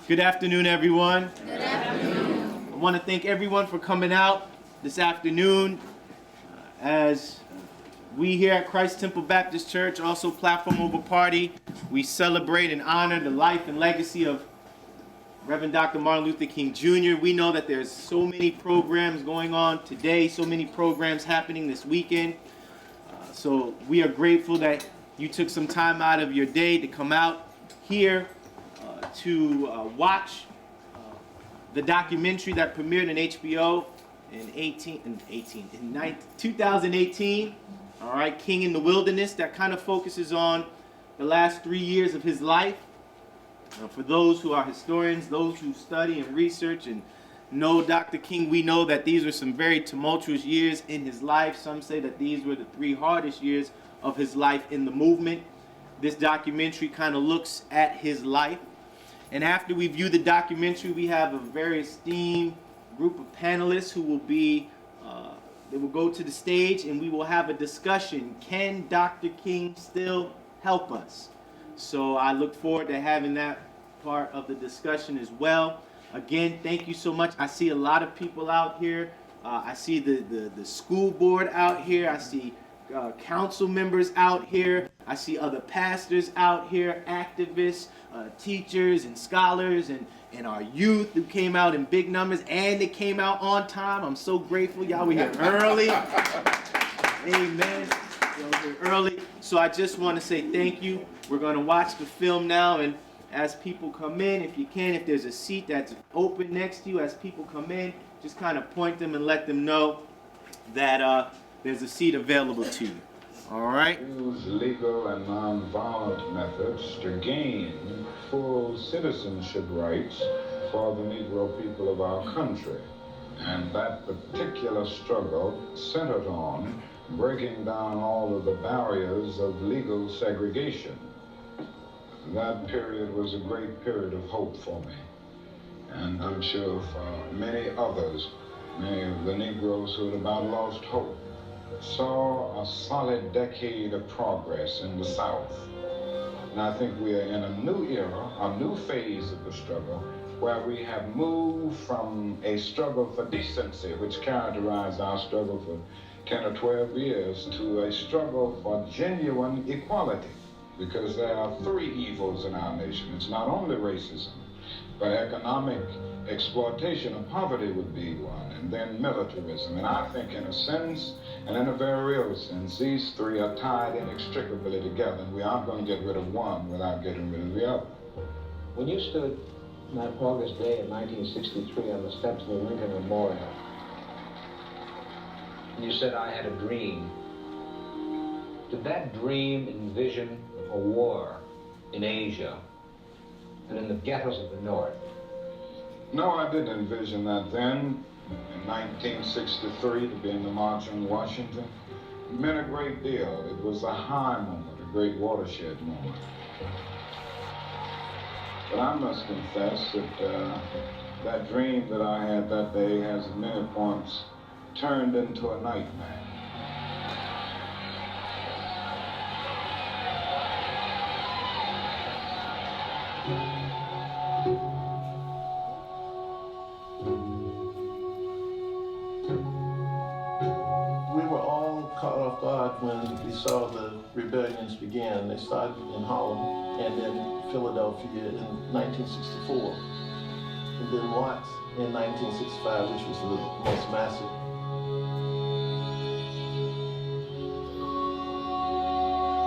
Good afternoon, everyone. Good afternoon. I want to thank everyone for coming out this afternoon. As we here at Christ Temple Baptist Church, also Platform Over Party, we celebrate and honor the life and legacy of Reverend Dr. Martin Luther King Jr. We know that there's so many programs going on today, so many programs happening this weekend. So we are grateful that you took some time out of your day to come out here to watch the documentary that premiered in HBO in 2018. All right, King in the Wilderness, that kind of focuses on the last 3 years of his life. For those who are historians, those who study and research and know Dr. King, we know that these were some very tumultuous years in his life. Some say that these were the 3 hardest years of his life in the movement. This documentary kind of looks at his life. And after we view the documentary, we have a very esteemed group of panelists who will be, they will go to the stage and we will have a discussion. Can Dr. King still help us? So I look forward to having that part of the discussion as well. Again, thank you so much. I see a lot of people out here. I see the school board out here. I see council members out here. I see other pastors out here, activists, teachers and scholars, and our youth who came out in big numbers, and they came out on time. I'm so grateful. Y'all were here early. Amen. Y'all were here early. So I just want to say thank you. We're going to watch the film now, and as people come in, if you can, if there's a seat that's open next to you, as people come in, just kind of point them and let them know that there's a seat available to you. All right? Use legal and nonviolent methods to gain full citizenship rights for the Negro people of our country. And that particular struggle centered on breaking down all of the barriers of legal segregation. That period was a great period of hope for me. And I'm sure for many others, many of the Negroes who had about lost hope, saw a solid decade of progress in the South. And I think we are in a new era, a new phase of the struggle, where we have moved from a struggle for decency, which characterized our struggle for 10 or 12 years, to a struggle for genuine equality. Because there are 3 evils in our nation. It's not only racism, but economic exploitation of poverty would be one, and then militarism. And I think in a sense, and in a very real sense, these 3 are tied inextricably together, and we aren't going to get rid of one without getting rid of the other. When you stood on that August day in 1963 on the steps of the Lincoln Memorial, and you said, "I had a dream," did that dream envision a war in Asia and in the ghettos of the North? No, I didn't envision that then. In 1963, to be in the March on Washington, it meant a great deal. It was a high moment, a great watershed moment. But I must confess that that dream that I had that day has at many points turned into a nightmare. We were all caught off guard when we saw the rebellions begin. They started in Harlem and then Philadelphia in 1964, and then Watts in 1965, which was the most massive.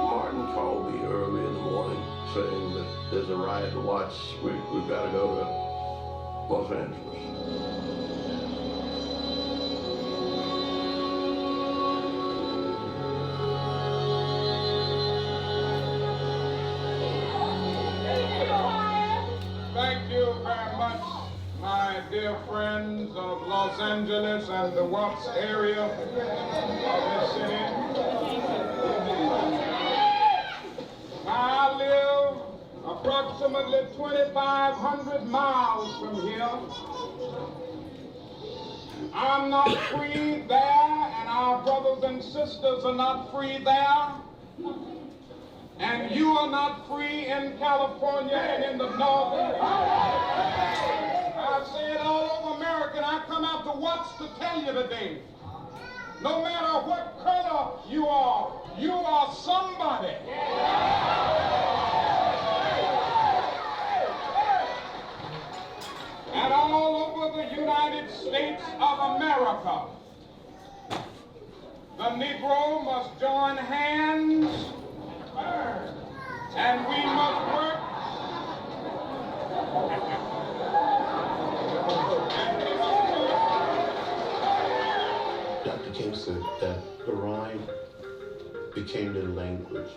Martin called me early in the morning saying that there's a riot in Watts. We've got to go to Los Angeles. Thank you very much, my dear friends of Los Angeles and the Watts area of this city. I live approximately 2,500 miles from here. I'm not free there, and our brothers and sisters are not free there. And you are not free in California and in the North. come out to watch to tell you today, no matter what color you are somebody. And all over the United States of America, the Negro must join hands and we must work. Dr. King said that the rhyme became the language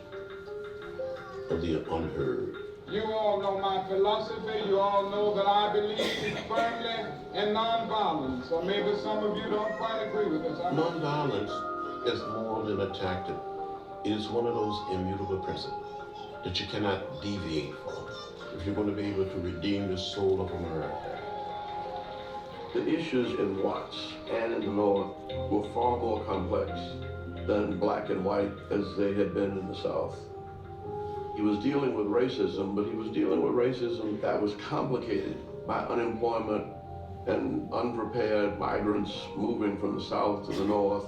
of the unheard. You all know my philosophy. You all know that I believe firmly in nonviolence. Or maybe some of you don't quite agree with this. Nonviolence is more than a tactic. It is one of those immutable principles that you cannot deviate from if you're going to be able to redeem the soul of America. The issues in Watts and in the North were far more complex than black and white as they had been in the South. He was dealing with racism, but he was dealing with racism that was complicated by unemployment and unprepared migrants moving from the South to the North.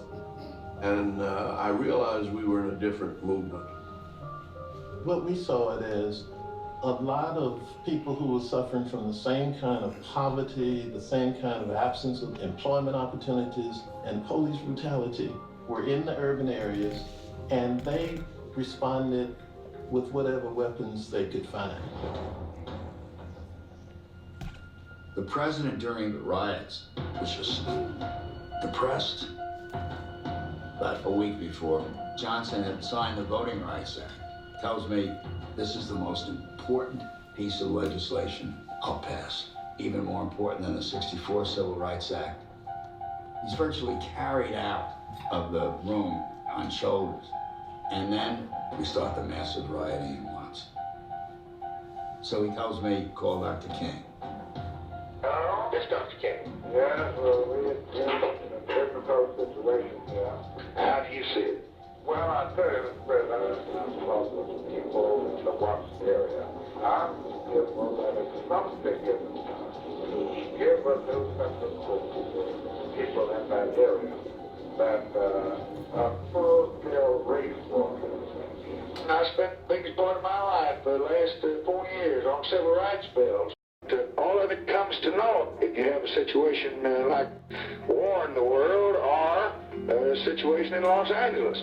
And I realized we were in a different movement. What we saw it as a lot of people who were suffering from the same kind of poverty, the same kind of absence of employment opportunities and police brutality were in the urban areas, and they responded with whatever weapons they could find. The president during the riots was just depressed. About a week before, Johnson had signed the Voting Rights Act. Tells me this is the most important piece of legislation I'll pass, even more important than the '64 Civil Rights Act. He's virtually carried out of the room on shoulders. And then we start the massive rioting in Watts. So he tells me, call Dr. King. Hello? Yes, Dr. King. Yes, well, we're in a difficult situation here. How do you see it? Well, I tell you, Mr. President, I'm talking to some people in the Watts area. I'm fearful that it's something given to give a new sense of hope to people in that area, that a full-scale race war. I spent the biggest part of my life for the last 40 years on civil rights bills. All of it comes to naught if you have a situation like war in the world or a situation in Los Angeles.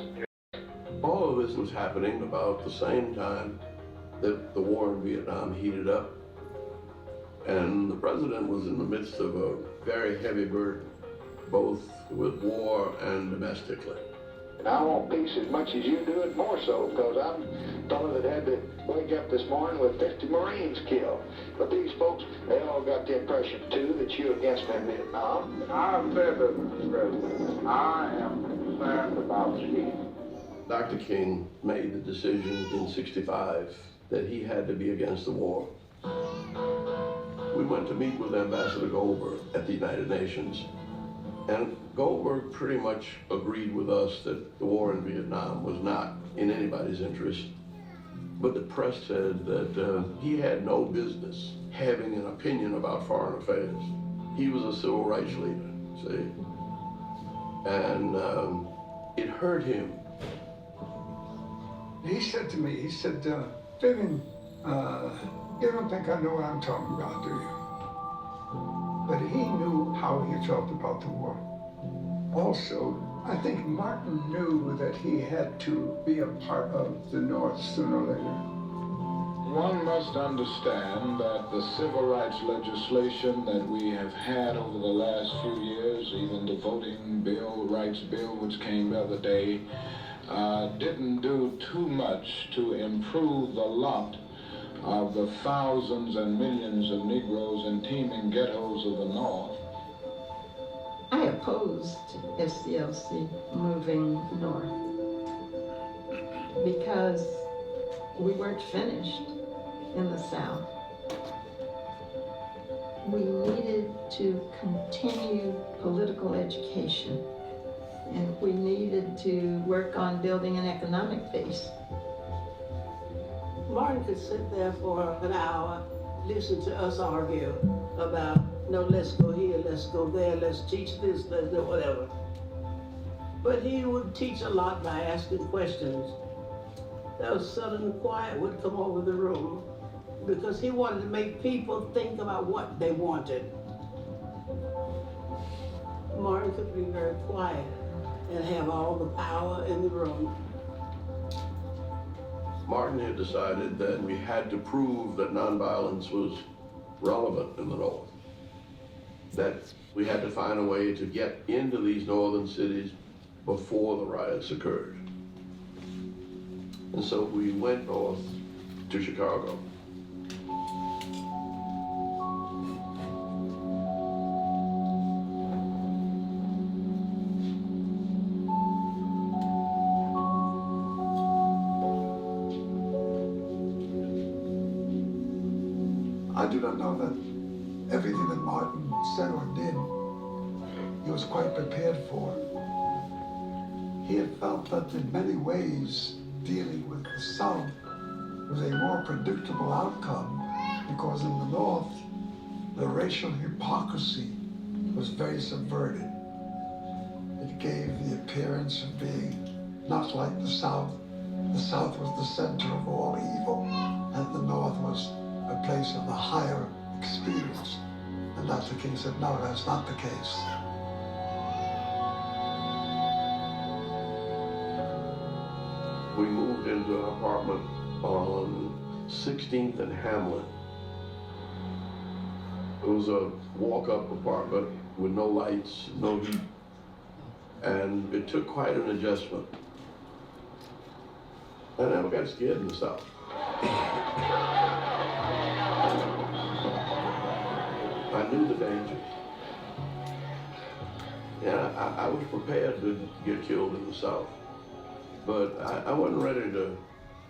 All of this was happening about the same time that the war in Vietnam heated up. And the president was in the midst of a very heavy burden, both with war and domestically. And I want peace as much as you do, and more so, because I'm a fellow that had to wake up this morning with 50 Marines killed. But these folks, they all got the impression, too, that you're against them in Vietnam. I've said this, Mr. President. I am concerned about peace. Dr. King made the decision in '65 that he had to be against the war. We went to meet with Ambassador Goldberg at the United Nations, and Goldberg pretty much agreed with us that the war in Vietnam was not in anybody's interest. But the press said that he had no business having an opinion about foreign affairs. He was a civil rights leader, see? And it hurt him. He said to me, he said, Vivian, you don't think I know what I'm talking about, do you? But he knew how he felt about the war. Also, I think Martin knew that he had to be a part of the North sooner or later. One must understand that the civil rights legislation that we have had over the last few years, even the voting rights bill, which came the other day, didn't do too much to improve the lot of the thousands and millions of Negroes in teeming ghettos of the North. I opposed SCLC moving north because we weren't finished in the South. We needed to continue political education, and we needed to work on building an economic base. Martin could sit there for an hour, listen to us argue about No, let's go here, let's go there, let's teach this, let's do whatever. But he would teach a lot by asking questions. That was sudden quiet would come over the room because he wanted to make people think about what they wanted. Martin could be very quiet and have all the power in the room. Martin had decided that we had to prove that nonviolence was relevant in the North. That we had to find a way to get into these northern cities before the riots occurred. And so we went north to Chicago. I do not know that everything that Martin said or did, he was quite prepared for. He had felt that in many ways, dealing with the South was a more predictable outcome because in the North, the racial hypocrisy was very subverted. It gave the appearance of being not like the South. The South was the center of all evil, and the North was a place of the higher experience. And Dr. King said, no, that's not the case. We moved into an apartment on 16th and Hamlin. It was a walk-up apartment with no lights, no heat. And it took quite an adjustment. I never got scared in the South. I knew the dangers. Yeah, I was prepared to get killed in the South. But I wasn't ready to,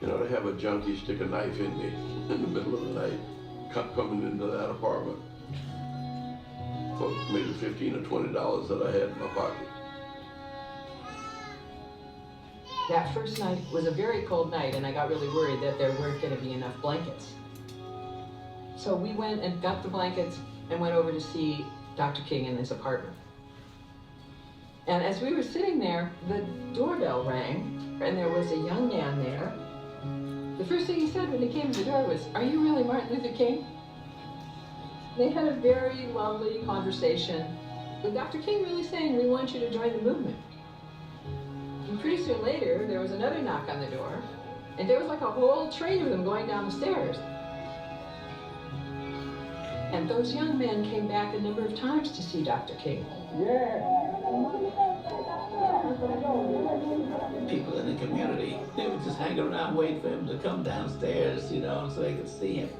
to have a junkie stick a knife in me in the middle of the night, coming into that apartment for maybe $15 or $20 that I had in my pocket. That first night was a very cold night, and I got really worried that there weren't going to be enough blankets. So we went and got the blankets and went over to see Dr. King in his apartment. And as we were sitting there, the doorbell rang, and there was a young man there. The first thing he said when he came to the door was, "Are you really Martin Luther King?" They had a very lovely conversation, with Dr. King really saying, "We want you to join the movement." And pretty soon later, there was another knock on the door, and there was like a whole train of them going down the stairs. And those young men came back a number of times to see Dr. King. People in the community, they would just hang around waiting for him to come downstairs, so they could see him.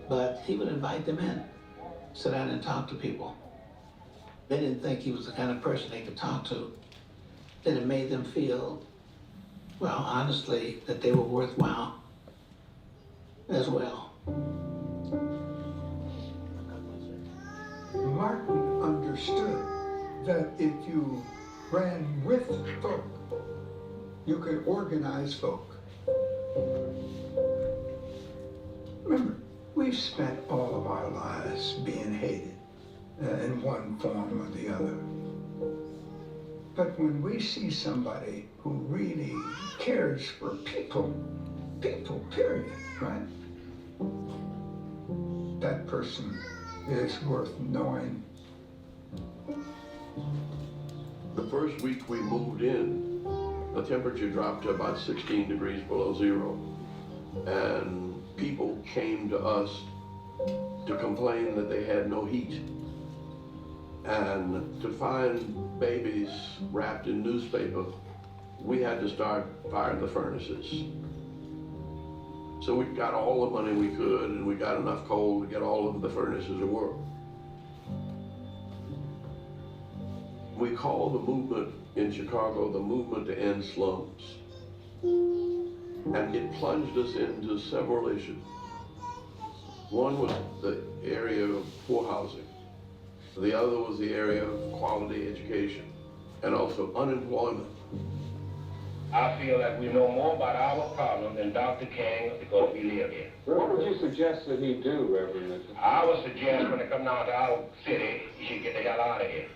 But he would invite them in, sit down and talk to people. They didn't think he was the kind of person they could talk to. Then it made them feel, well, honestly, that they were worthwhile as well. Martin understood that if you ran with folk, you could organize folk. Remember, we've spent all of our lives being hated in one form or the other. But when we see somebody who really cares for people, period, right? That person is worth knowing. The first week we moved in, the temperature dropped to about 16 degrees below zero. And people came to us to complain that they had no heat. And to find babies wrapped in newspaper, we had to start firing the furnaces. So we got all the money we could, and we got enough coal to get all of the furnaces to work. We called the movement in Chicago the movement to end slums. And it plunged us into several issues. One was the area of poor housing. The other was the area of quality education and also unemployment. I feel that we know more about our problem than Dr. King because we live here. What would you suggest that he do, Reverend Mitchell? I would suggest when they come down to our city, he should get the hell out of here.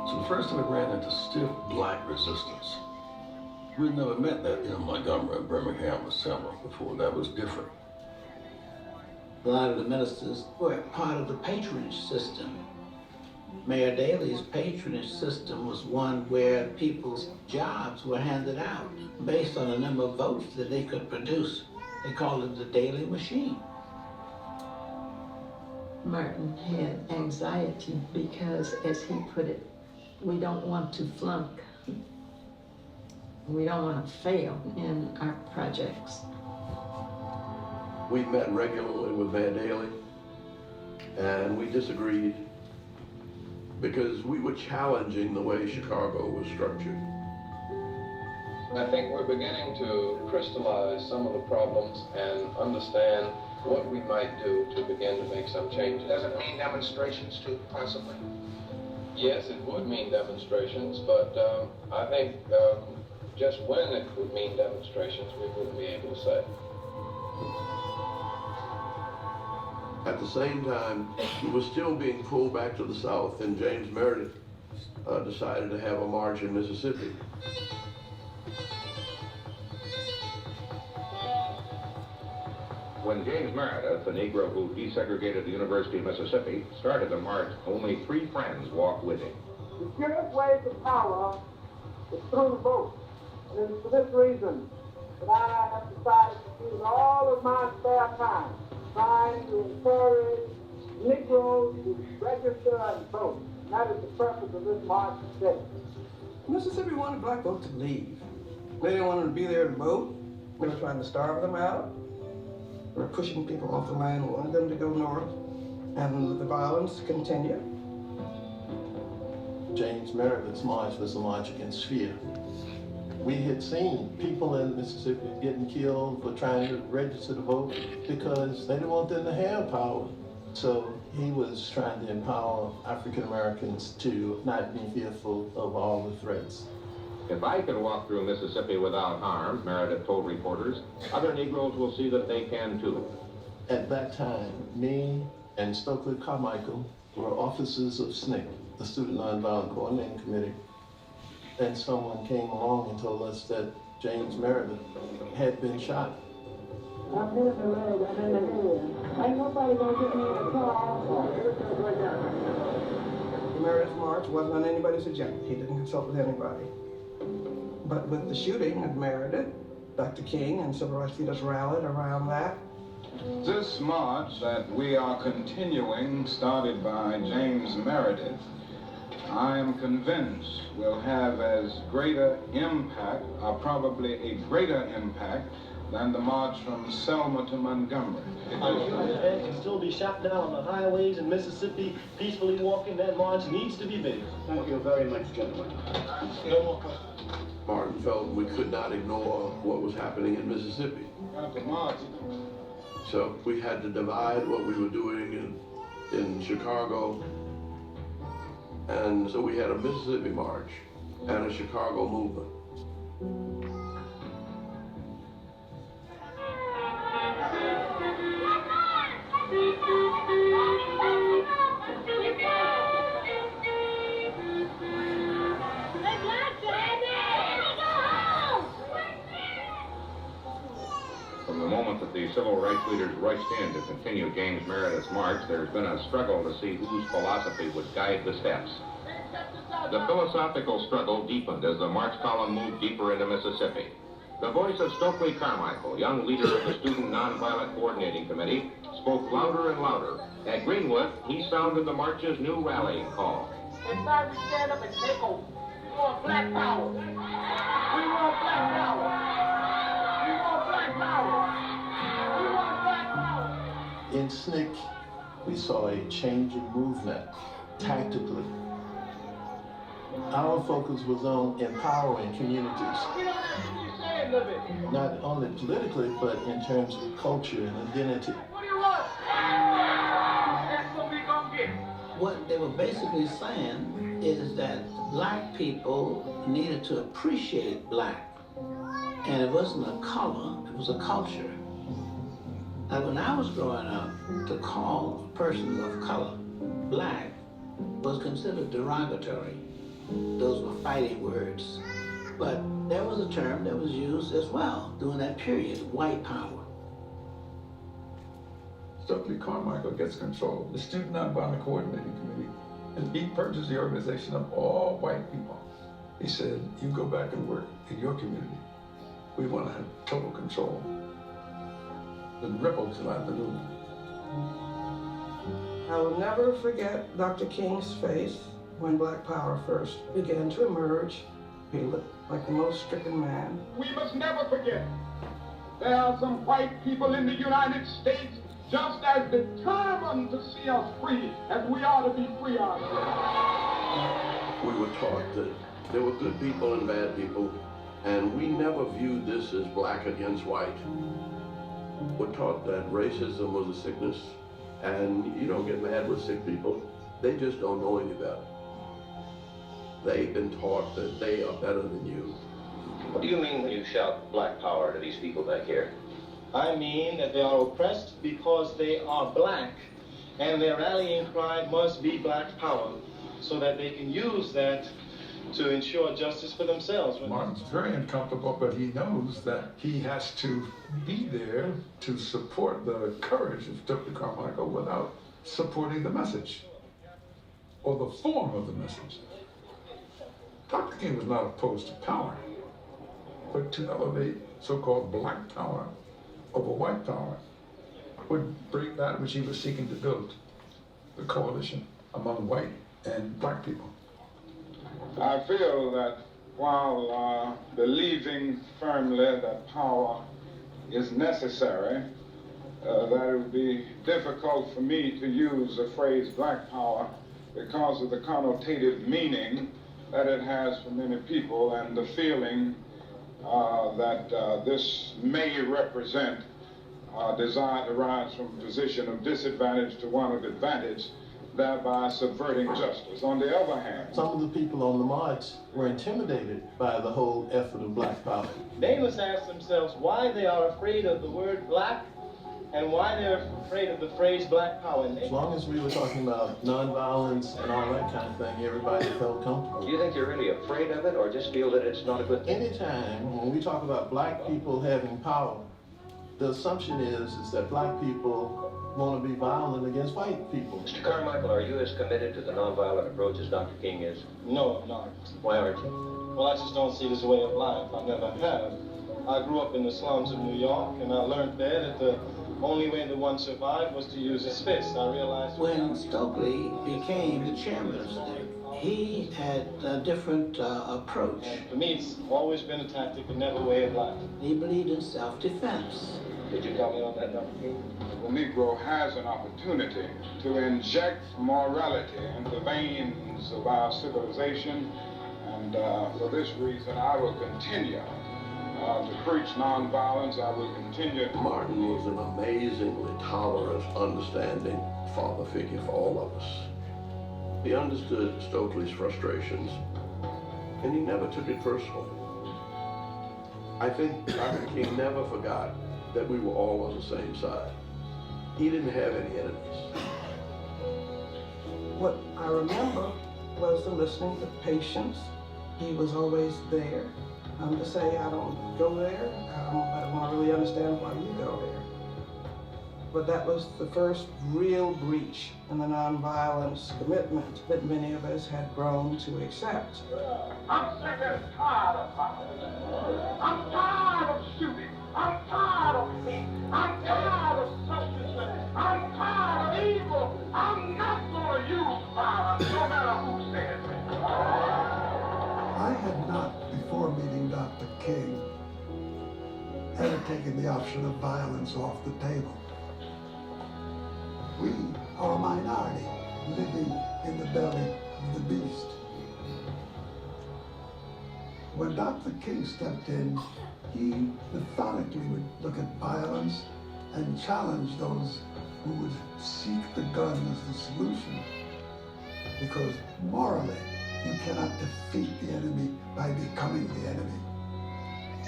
So first we ran into stiff black resistance. We'd never met that in Montgomery and Birmingham Assembly before. That was different. A lot of the ministers were part of the patronage system. Mayor Daley's patronage system was one where people's jobs were handed out based on the number of votes that they could produce. They called it the Daley machine. Martin had anxiety because, as he put it, we don't want to flunk. We don't want to fail in our projects. We met regularly with Mayor Daley, and we disagreed because we were challenging the way Chicago was structured. I think we're beginning to crystallize some of the problems and understand what we might do to begin to make some changes. Does it mean demonstrations too, possibly? Yes, it would mean demonstrations, but I think just when it would mean demonstrations, we wouldn't be able to say. At the same time, we were still being pulled back to the South, and James Meredith decided to have a march in Mississippi. When James Meredith, the Negro who desegregated the University of Mississippi, started the march, only 3 friends walked with him. The surest way to power is through the vote. And it's for this reason that I have decided to use all of my spare time trying to encourage Negroes to register and vote. And that is the purpose of this march today. Mississippi wanted black folks to leave. They didn't want them to be there to vote. They were trying to starve them out. They were pushing people off the land, wanted them to go north, and the violence continued. James Meredith's march was a march against fear. We had seen people in Mississippi getting killed for trying to register to vote because they didn't want them to have power. So he was trying to empower African Americans to not be fearful of all the threats. If I can walk through Mississippi without harm, Meredith told reporters, other Negroes will see that they can too. At that time, me and Stokely Carmichael were officers of SNCC, the Student Nonviolent Coordinating Committee, and someone came along and told us that James Meredith had been shot. I'm in the leg, I'm in the head. Ain't nobody gonna get me in the car. The Meredith March wasn't on anybody's agenda. He didn't consult with anybody. But with the shooting of Meredith, Dr. King and civil rights leaders rallied around that. This march that we are continuing, started by James Meredith, I am convinced will have as greater impact, or probably a greater impact, than the march from Selma to Montgomery. If man can still be shot down on the highways in Mississippi, peacefully walking, that march needs to be bigger. Thank you very much, gentlemen. No more questions. Martin felt we could not ignore what was happening in Mississippi. So we had to divide what we were doing in Chicago. And so we had a Mississippi march and a Chicago movement. From the moment that the civil rights leaders rushed in to continue James Meredith's march, there's been a struggle to see whose philosophy would guide the steps. The philosophical struggle deepened as the march column moved deeper into Mississippi. The voice of Stokely Carmichael, young leader of the Student Nonviolent Coordinating Committee, spoke louder and louder. At Greenwood, he sounded the march's new rallying call. It's time to stand up and take over. We want black power. We want black power. We want black power. We want black power. In SNCC, we saw a changing movement tactically. Our focus was on empowering communities, not only politically, but in terms of culture and identity. What do you want? That's what we gonna get. What they were basically saying is that black people needed to appreciate black. And it wasn't a color, it was a culture. Now, when I was growing up, to call a person of color black was considered derogatory. Those were fighting words. But there was a term that was used as well during that period, white power. Stokely Carmichael gets control of the Student Nonviolent Coordinating Committee, and he purges the organization of all white people. He said, you go back and work in your community. We want to have total control. The ripples throughout the movement. I will never forget Dr. King's face when Black Power first began to emerge. He looked like the most stricken man. We must never forget, there are some white people in the United States just as determined to see us free as we are to be free ourselves. We were taught that there were good people and bad people, and we never viewed this as black against white. We're taught that racism was a sickness, and you don't get mad with sick people. They just don't know any better. They've been taught that they are better than you. What do you mean when you shout black power to these people back here? I mean that they are oppressed because they are black, and their rallying cry must be black power, so that they can use that to ensure justice for themselves. Martin's very uncomfortable, but he knows that he has to be there to support the courage of Stokely Carmichael without supporting the message or the form of the message. Dr. King was not opposed to power, but to elevate so-called black power over white power would bring that which he was seeking to build, the coalition among white and black people. I feel that while believing firmly that power is necessary, that it would be difficult for me to use the phrase black power because of the connotative meaning that it has for many people and the feeling that this may represent a desire to rise from a position of disadvantage to one of advantage, thereby subverting justice. On the other hand, some of the people on the march were intimidated by the whole effort of black power. They must ask themselves why they are afraid of the word black and why they're afraid of the phrase black power. As long as we were talking about nonviolence and all that kind of thing, everybody felt comfortable. Do you think you're really afraid of it, or just feel that it's not a good thing? Anytime when we talk about black people having power, the assumption is that black people want to be violent against white people. Mr. Carmichael, are you as committed to the nonviolent approach as Dr. King is? No, I'm not. Why aren't you? Well, I just don't see it as a way of life. I never have. I grew up in the slums of New York, and I learned there that the only way that one survived was to use his fist. I realized when Stokely became the chairman of SNCC, he had a different approach. And for me, it's always been a tactic and never a way of life. He believed in self-defense. Did you comment on that, Dr. King? the Negro has an opportunity to inject morality into the veins of our civilization, and for this reason I will continue to preach nonviolence. I will continue. Martin was an amazingly tolerant, understanding father figure for all of us. He understood Stokely's frustrations, and he never took it personally. I think Dr. King never forgot that we were all on the same side. He didn't have any enemies. What I remember was the listening, the patience. He was always there. To say I don't go there, I don't want to really understand why you go there. But that was the first real breach in the nonviolence commitment that many of us had grown to accept. I'm sick and tired of violence. I'm tired of shooting. I'm tired of hate. I'm tired of selfishness. I'm tired of evil. I'm not going to use violence, no matter who says it. I had not, before meeting Dr. King, ever taken the option of violence off the table. We are a minority living in the belly of the beast. When Dr. King stepped in, he methodically would look at violence and challenge those who would seek the gun as the solution. Because morally, You cannot defeat the enemy by becoming the enemy.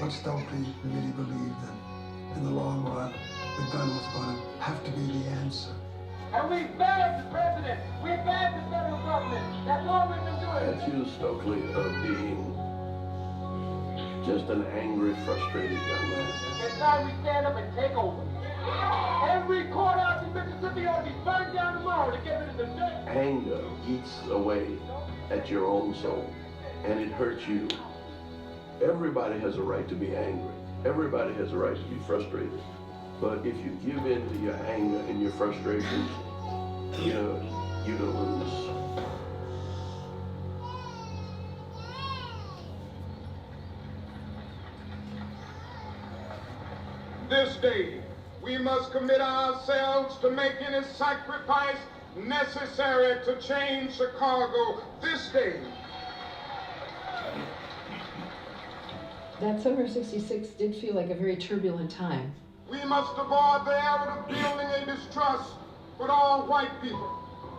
But Stokely really believed that in the long run, the gun was going to have to be the answer. And we beg the president, we beg the federal government, that's all we've been doing. I accuse Stokely of being just an angry, frustrated young man. It's time we stand up and take over. Every courthouse in Mississippi ought to be burned down tomorrow to get rid of the dirt. Anger eats away at your own soul, and it hurts you. Everybody has a right to be angry. Everybody has a right to be frustrated. But if you give in to your anger and your frustrations, you're gonna lose. This day, we must commit ourselves to make any sacrifice necessary to change Chicago this day. That summer of '66 did feel like a very turbulent time. We must avoid the error of building a distrust with all white people.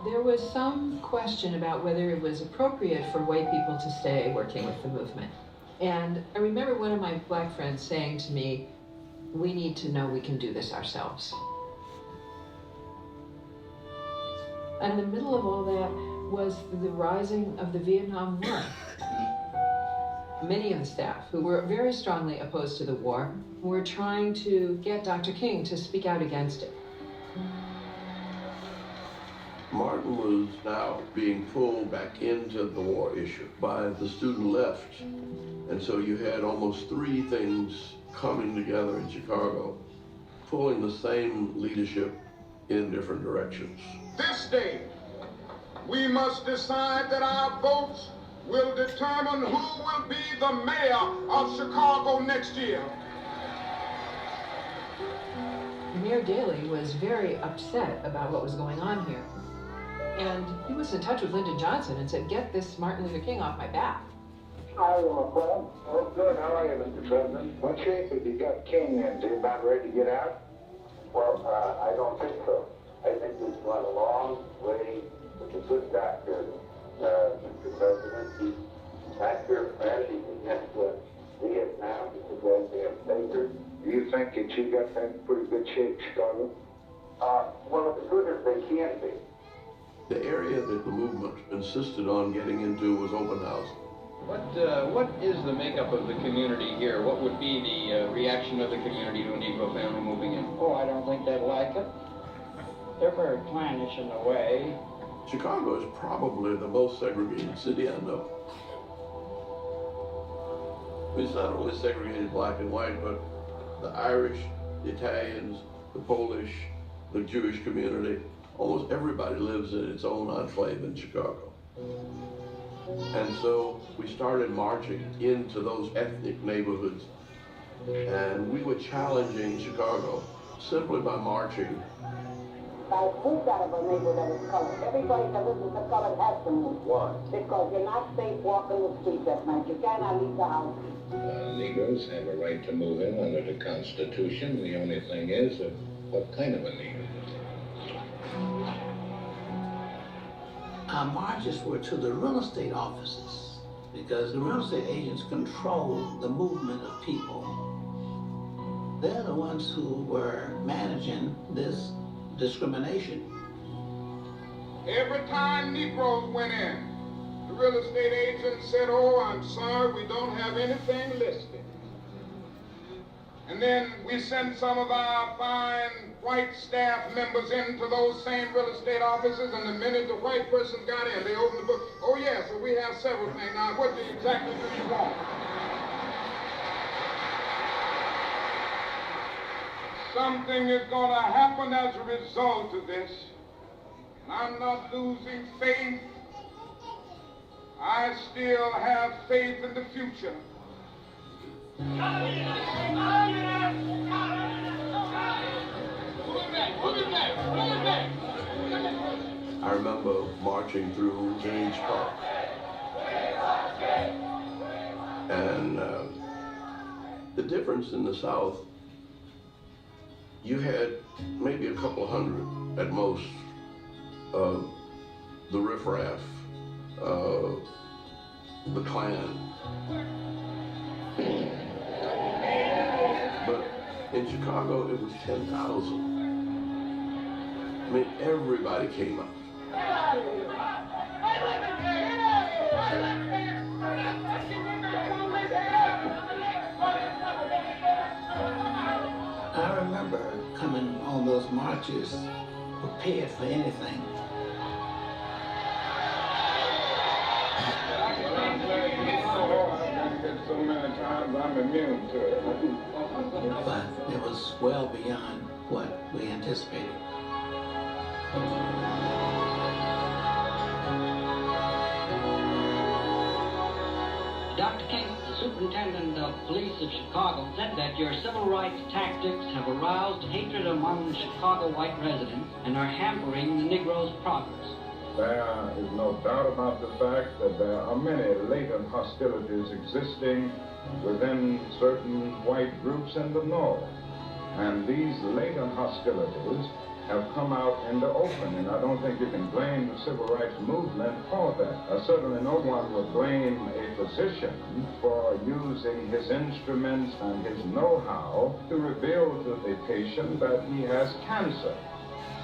There was some question about whether it was appropriate for white people to stay working with the movement. And I remember one of my black friends saying to me, we need to know we can do this ourselves. And in the middle of all that was the rising of the Vietnam War. Many of the staff who were very strongly opposed to the war were trying to get Dr. King to speak out against it. Martin was now being pulled back into the war issue by the student left. And so you had almost three things coming together in Chicago, pulling the same leadership in different directions. This day, we must decide that our votes will determine who will be the mayor of Chicago next year. Mayor Daley was very upset about what was going on here. And he was in touch with Lyndon Johnson and said, get this Martin Luther King off my back. How are you, my friend? Oh, good. How are you, Mr. President? What shape have you got King in? Is he about ready to get out? Well, I don't think so. I think he's gone a long way with a good doctor, Mr. President. He's not your friend. He can Vietnam. He's a goddamn baker. Do you think that you got that in pretty good shape, Chicago? Well, as good as they can be. The area that the movement insisted on getting into was open housing. What is the makeup of the community here? What would be the reaction of the community to a Negro family moving in? Oh, I don't think they'd like it. They're very clannish in a way. Chicago is probably the most segregated city I know. It's not only segregated black and white, but the Irish, the Italians, the Polish, the Jewish community, almost everybody lives in its own enclave in Chicago. And so we started marching into those ethnic neighborhoods, and we were challenging Chicago simply by marching. Who's out of a neighbor that is colored? Everybody that lives in the colored has to move. Why? Because you're not safe walking the streets at night. You cannot leave the house. Negroes have a right to move in under the Constitution. The only thing is, what kind of a Negro? Our marches were to the real estate offices because the real estate agents control the movement of people. They're the ones who were managing this discrimination. Every time Negroes went in, the real estate agent said, oh, I'm sorry, we don't have anything listed. And then we sent some of our fine white staff members into those same real estate offices, and the minute the white person got in, they opened the book. Oh, yes, well, we have several things. Now, what exactly do you want? Something is going to happen as a result of this. And I'm not losing faith. I still have faith in the future. I remember marching through Grange Park. And the difference in the South, you had maybe a couple hundred at most of the riffraff, the Klan. But in Chicago, it was 10,000. I mean, everybody came out. I remember coming on those marches prepared for anything. So many times I'm immune to it. But it was well beyond what we anticipated. Dr. King, the superintendent of police of Chicago, said that your civil rights tactics have aroused hatred among the Chicago white residents and are hampering the Negro's progress. There is no doubt about the fact that there are many latent hostilities existing within certain white groups in the North. And these latent hostilities have come out in the open, and I don't think you can blame the civil rights movement for that. Certainly no one would blame a physician for using his instruments and his know-how to reveal to the patient that he has cancer.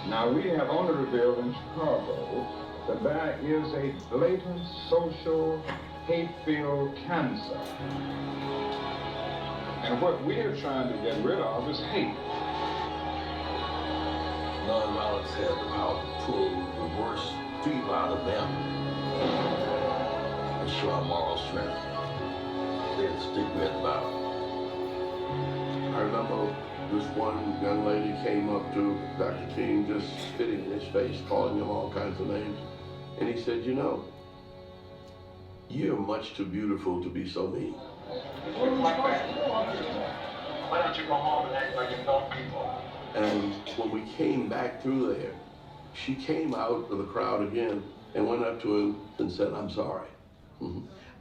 Now, we have only revealed in Chicago that there is a blatant social hate-filled cancer. And what we are trying to get rid of is hate. Nonviolence has the power to pull the worst fever out of them and show our moral strength. They're the stick we had to bow. I remember this one young lady came up to Dr. King, just spitting in his face, calling him all kinds of names. And he said, you know, you're much too beautiful to be so mean. Why don't you go home and act like adult people? And when we came back through there, she came out of the crowd again and went up to him and said, I'm sorry.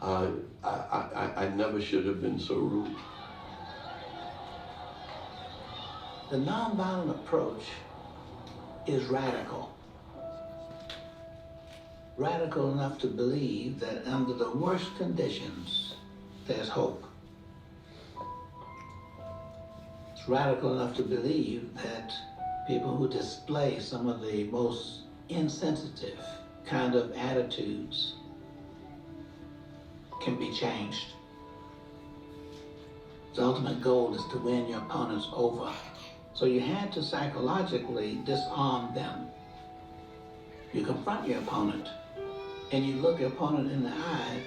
I never should have been so rude. The nonviolent approach is radical. Radical enough to believe that under the worst conditions, there's hope. It's radical enough to believe that people who display some of the most insensitive kind of attitudes can be changed. The ultimate goal is to win your opponents over. So you had to psychologically disarm them. You confront your opponent, and you look your opponent in the eye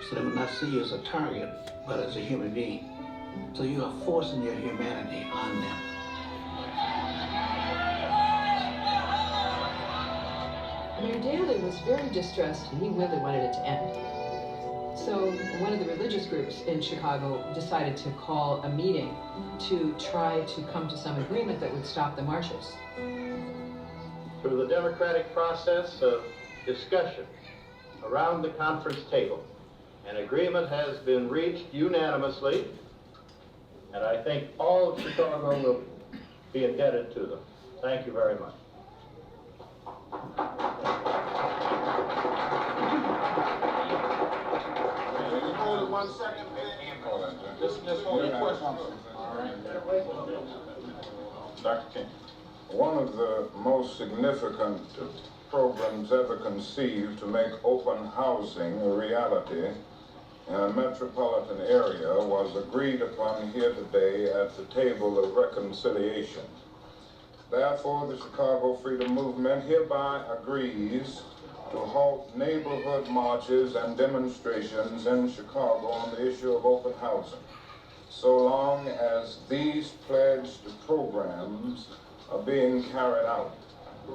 so they will not see you as a target, but as a human being. So you are forcing your humanity on them. Mayor Daley was very distressed, and he really wanted it to end. So one of the religious groups in Chicago decided to call a meeting to try to come to some agreement that would stop the marches. Through the democratic process of discussion around the conference table, an agreement has been reached unanimously, and I think all of Chicago will be indebted to them. Thank you very much. Hold it 1 second. Just hold it. Dr. King, one of the most significant programs ever conceived to make open housing a reality in a metropolitan area was agreed upon here today at the table of reconciliation. Therefore, the Chicago Freedom Movement hereby agrees to halt neighborhood marches and demonstrations in Chicago on the issue of open housing, so long as these pledged programs are being carried out.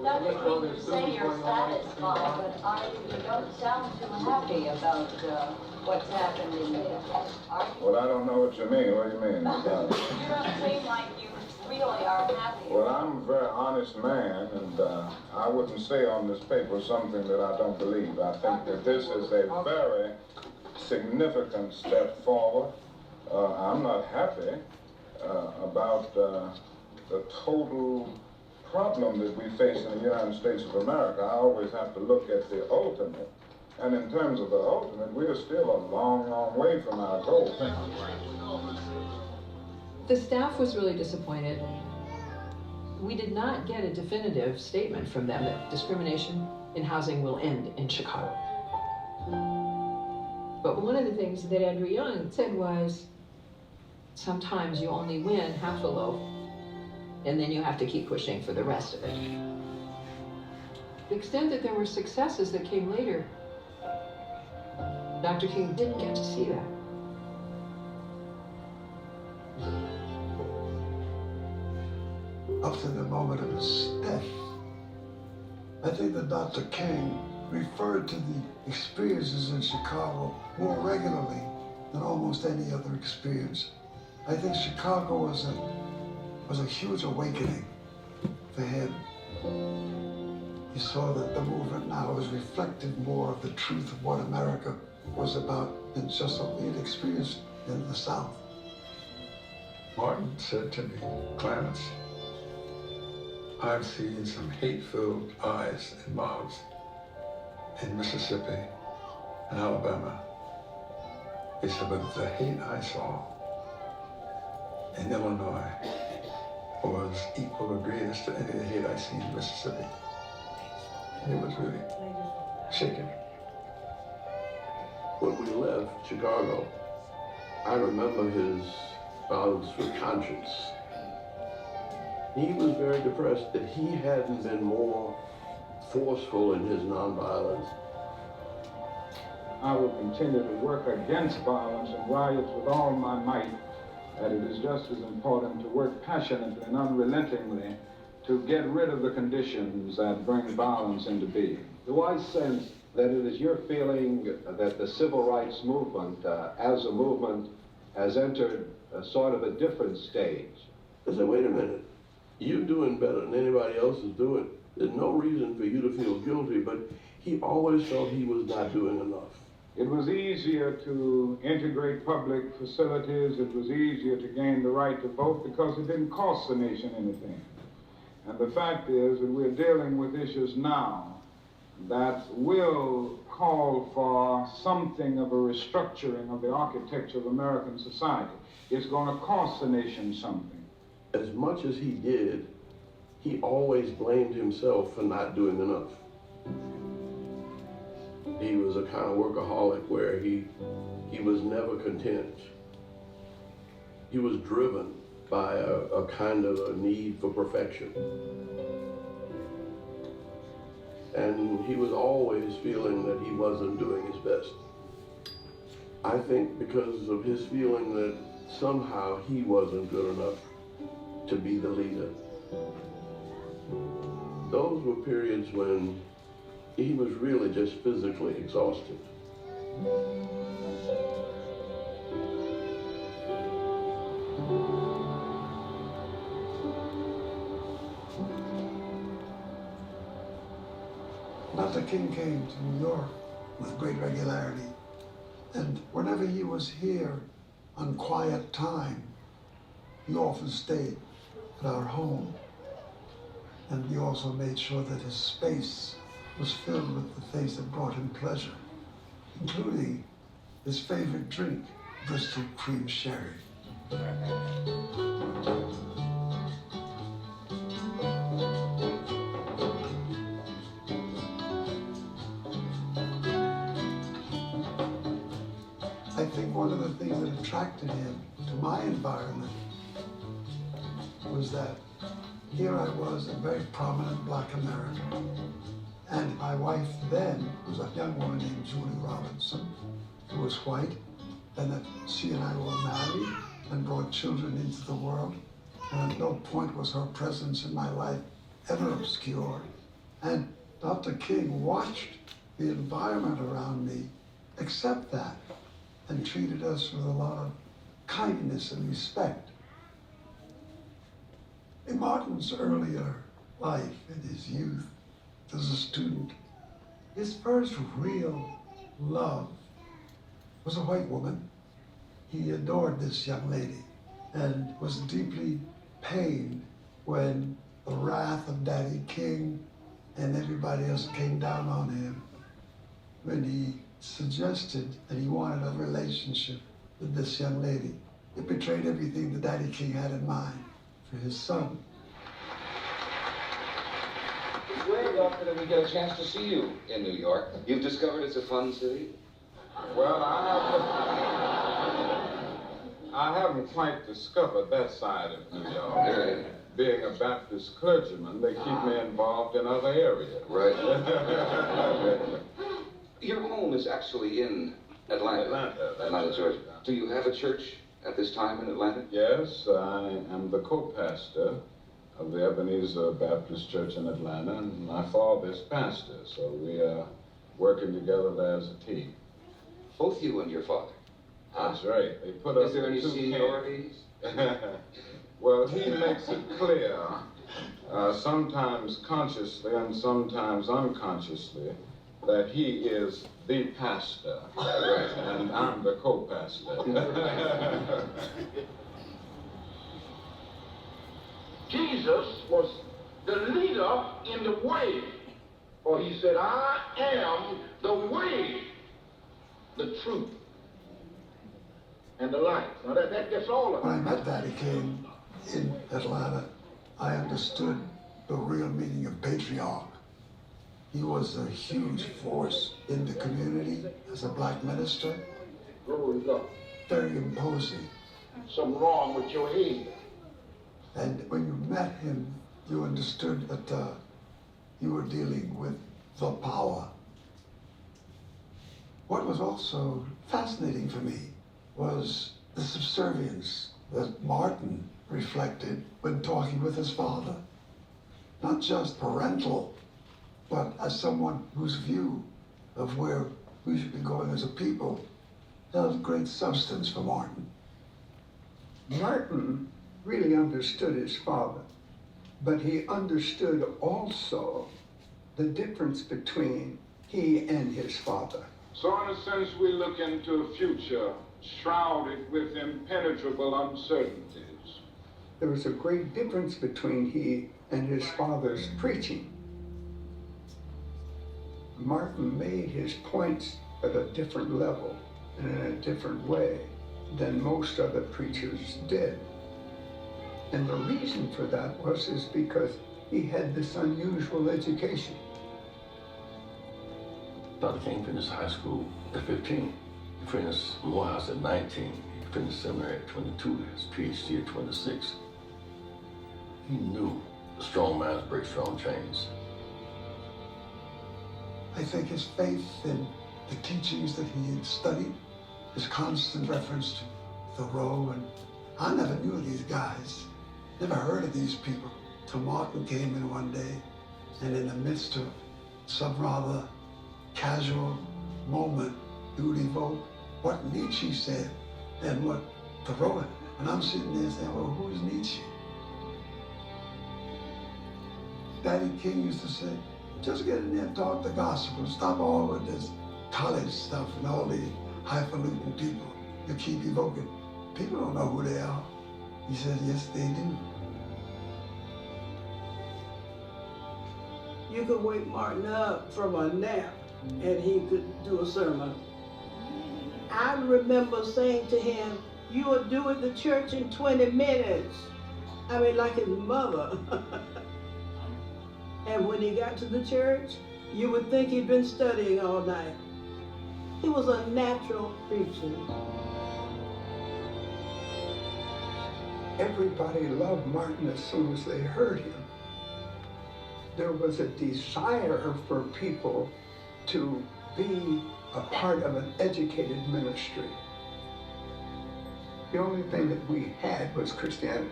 Dr. King, you say you're satisfied, but you don't sound too happy about what's happened in there. Well, I don't know what you mean. What do you mean? You don't seem like you really are happy. Well, I'm a very honest man, and I wouldn't say on this paper something that I don't believe. I think that this is a very significant step forward. I'm not happy about the total problem that we face in the United States of America. I always have to look at the ultimate And in terms of the ultimate, we are still a long, long way from our goal. The staff was really disappointed. We did not get a definitive statement from them that discrimination in housing will end in Chicago. But one of the things that Andrew Young said was, sometimes you only win half a loaf, and then you have to keep pushing for the rest of it. The extent that there were successes that came later, Dr. King didn't get to see that. Up to the moment of his death, I think that Dr. King referred to the experiences in Chicago more regularly than almost any other experience. I think Chicago was a huge awakening for him. He saw that the movement now was reflective more of the truth of what America was about than just what we had experienced in the South. Martin said to me, Clarence, I've seen some hate-filled eyes and mouths in Mississippi and Alabama. He said, but the hate I saw in Illinois was equal or greatest to any of the hate I seen in Mississippi. And it was really shaking. When we left Chicago, I remember his vows for conscience. He was very depressed that he hadn't been more forceful in his nonviolence. I will continue to work against violence and riots with all my might, and it is just as important to work passionately and unrelentingly to get rid of the conditions that bring violence into being. Do I sense that it is your feeling that the civil rights movement, as a movement, has entered a sort of a different stage? I said, wait a minute. You're doing better than anybody else is doing. There's no reason for you to feel guilty, but he always felt he was not doing enough. It was easier to integrate public facilities. It was easier to gain the right to vote because it didn't cost the nation anything. And the fact is that we're dealing with issues now that will call for something of a restructuring of the architecture of American society. It's going to cost the nation something. As much as he did, he always blamed himself for not doing enough. He was a kind of workaholic where he was never content. He was driven by a kind of a need for perfection. And he was always feeling that he wasn't doing his best. I think because of his feeling that somehow he wasn't good enough to be the leader. Those were periods when he was really just physically exhausted. Dr. King came to New York with great regularity, and whenever he was here on quiet time, he often stayed at our home, and we also made sure that his space was filled with the things that brought him pleasure, including his favorite drink, Bristol cream sherry. I think one of the things that attracted him to my environment was that here I was, a very prominent Black American. And my wife then was a young woman named Julie Robinson, who was white, and that she and I were married and brought children into the world. And at no point was her presence in my life ever obscured. And Dr. King watched the environment around me accept that and treated us with a lot of kindness and respect. In Martin's earlier life, in his youth, as a student, his first real love was a white woman. He adored this young lady and was deeply pained when the wrath of Daddy King and everybody else came down on him. when he suggested that he wanted a relationship with this young lady. It betrayed everything that Daddy King had in mind for his son. It's rare, Doctor, that we get a chance to see you in New York. You've discovered it's a fun city? Well, I haven't quite discovered that side of New York. Being a Baptist clergyman, they keep me involved in other areas. Right. Your home is actually in Atlanta. Atlanta, Georgia. Do you have a church at this time in Atlanta? Yes, I am the co-pastor of the Ebenezer Baptist Church in Atlanta, and my father is pastor, so we are working together there as a team. Both you and your father? That's right. They put us. Is there any seniorities? Well, he makes it clear, sometimes consciously and sometimes unconsciously, that he is the pastor, and I'm the co-pastor. Jesus was the leader in the way, for he said, I am the way, the truth, and the life. Now that's all of it. When I met Daddy King in Atlanta, I understood the real meaning of patriarch. He was a huge force in the community as a black minister. Glory to God. Very imposing. Something wrong with your head. And when you met him, you understood that you were dealing with the power. What was also fascinating for me was the subservience that Martin reflected when talking with his father. Not just parental, but as someone whose view of where we should be going as a people held great substance for Martin. Martin really understood his father, but he understood also the difference between he and his father. So in a sense, we look into a future shrouded with impenetrable uncertainties. There was a great difference between he and his father's preaching. Martin made his points at a different level and in a different way than most other preachers did. And the reason for that is because he had this unusual education. Dr. King finished high school at 15. He finished Morehouse at 19. He finished seminary at 22, his PhD at 26. He knew the strong minds break strong chains. I think his faith in the teachings that he had studied, his constant reference to Thoreau, and I never knew these guys, never heard of these people, till Martin came in one day, and in the midst of some rather casual moment, he would evoke what Nietzsche said and what Thoreau, and I'm sitting there saying, well, who is Nietzsche? Daddy King used to say, just get in there and talk the gospel. Stop all with this college stuff and all these highfalutin people you keep evoking. People don't know who they are. He said, yes, they do. You could wake Martin up from a nap and he could do a sermon. I remember saying to him, you will do it the church in 20 minutes. I mean, like his mother. And when he got to the church, you would think he'd been studying all night. He was a natural preacher. Everybody loved Martin as soon as they heard him. There was a desire for people to be a part of an educated ministry. The only thing that we had was Christianity.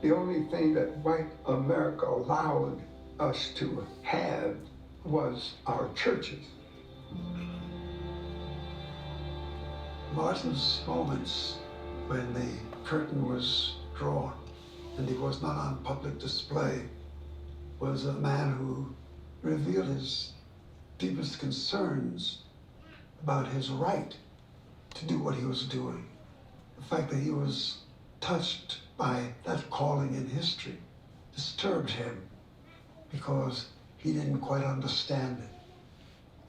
The only thing that white America allowed us to have was our churches. Martin's moments when the curtain was drawn and he was not on public display was a man who revealed his deepest concerns about his right to do what he was doing. The fact that he was touched by that calling in history disturbed him because he didn't quite understand it.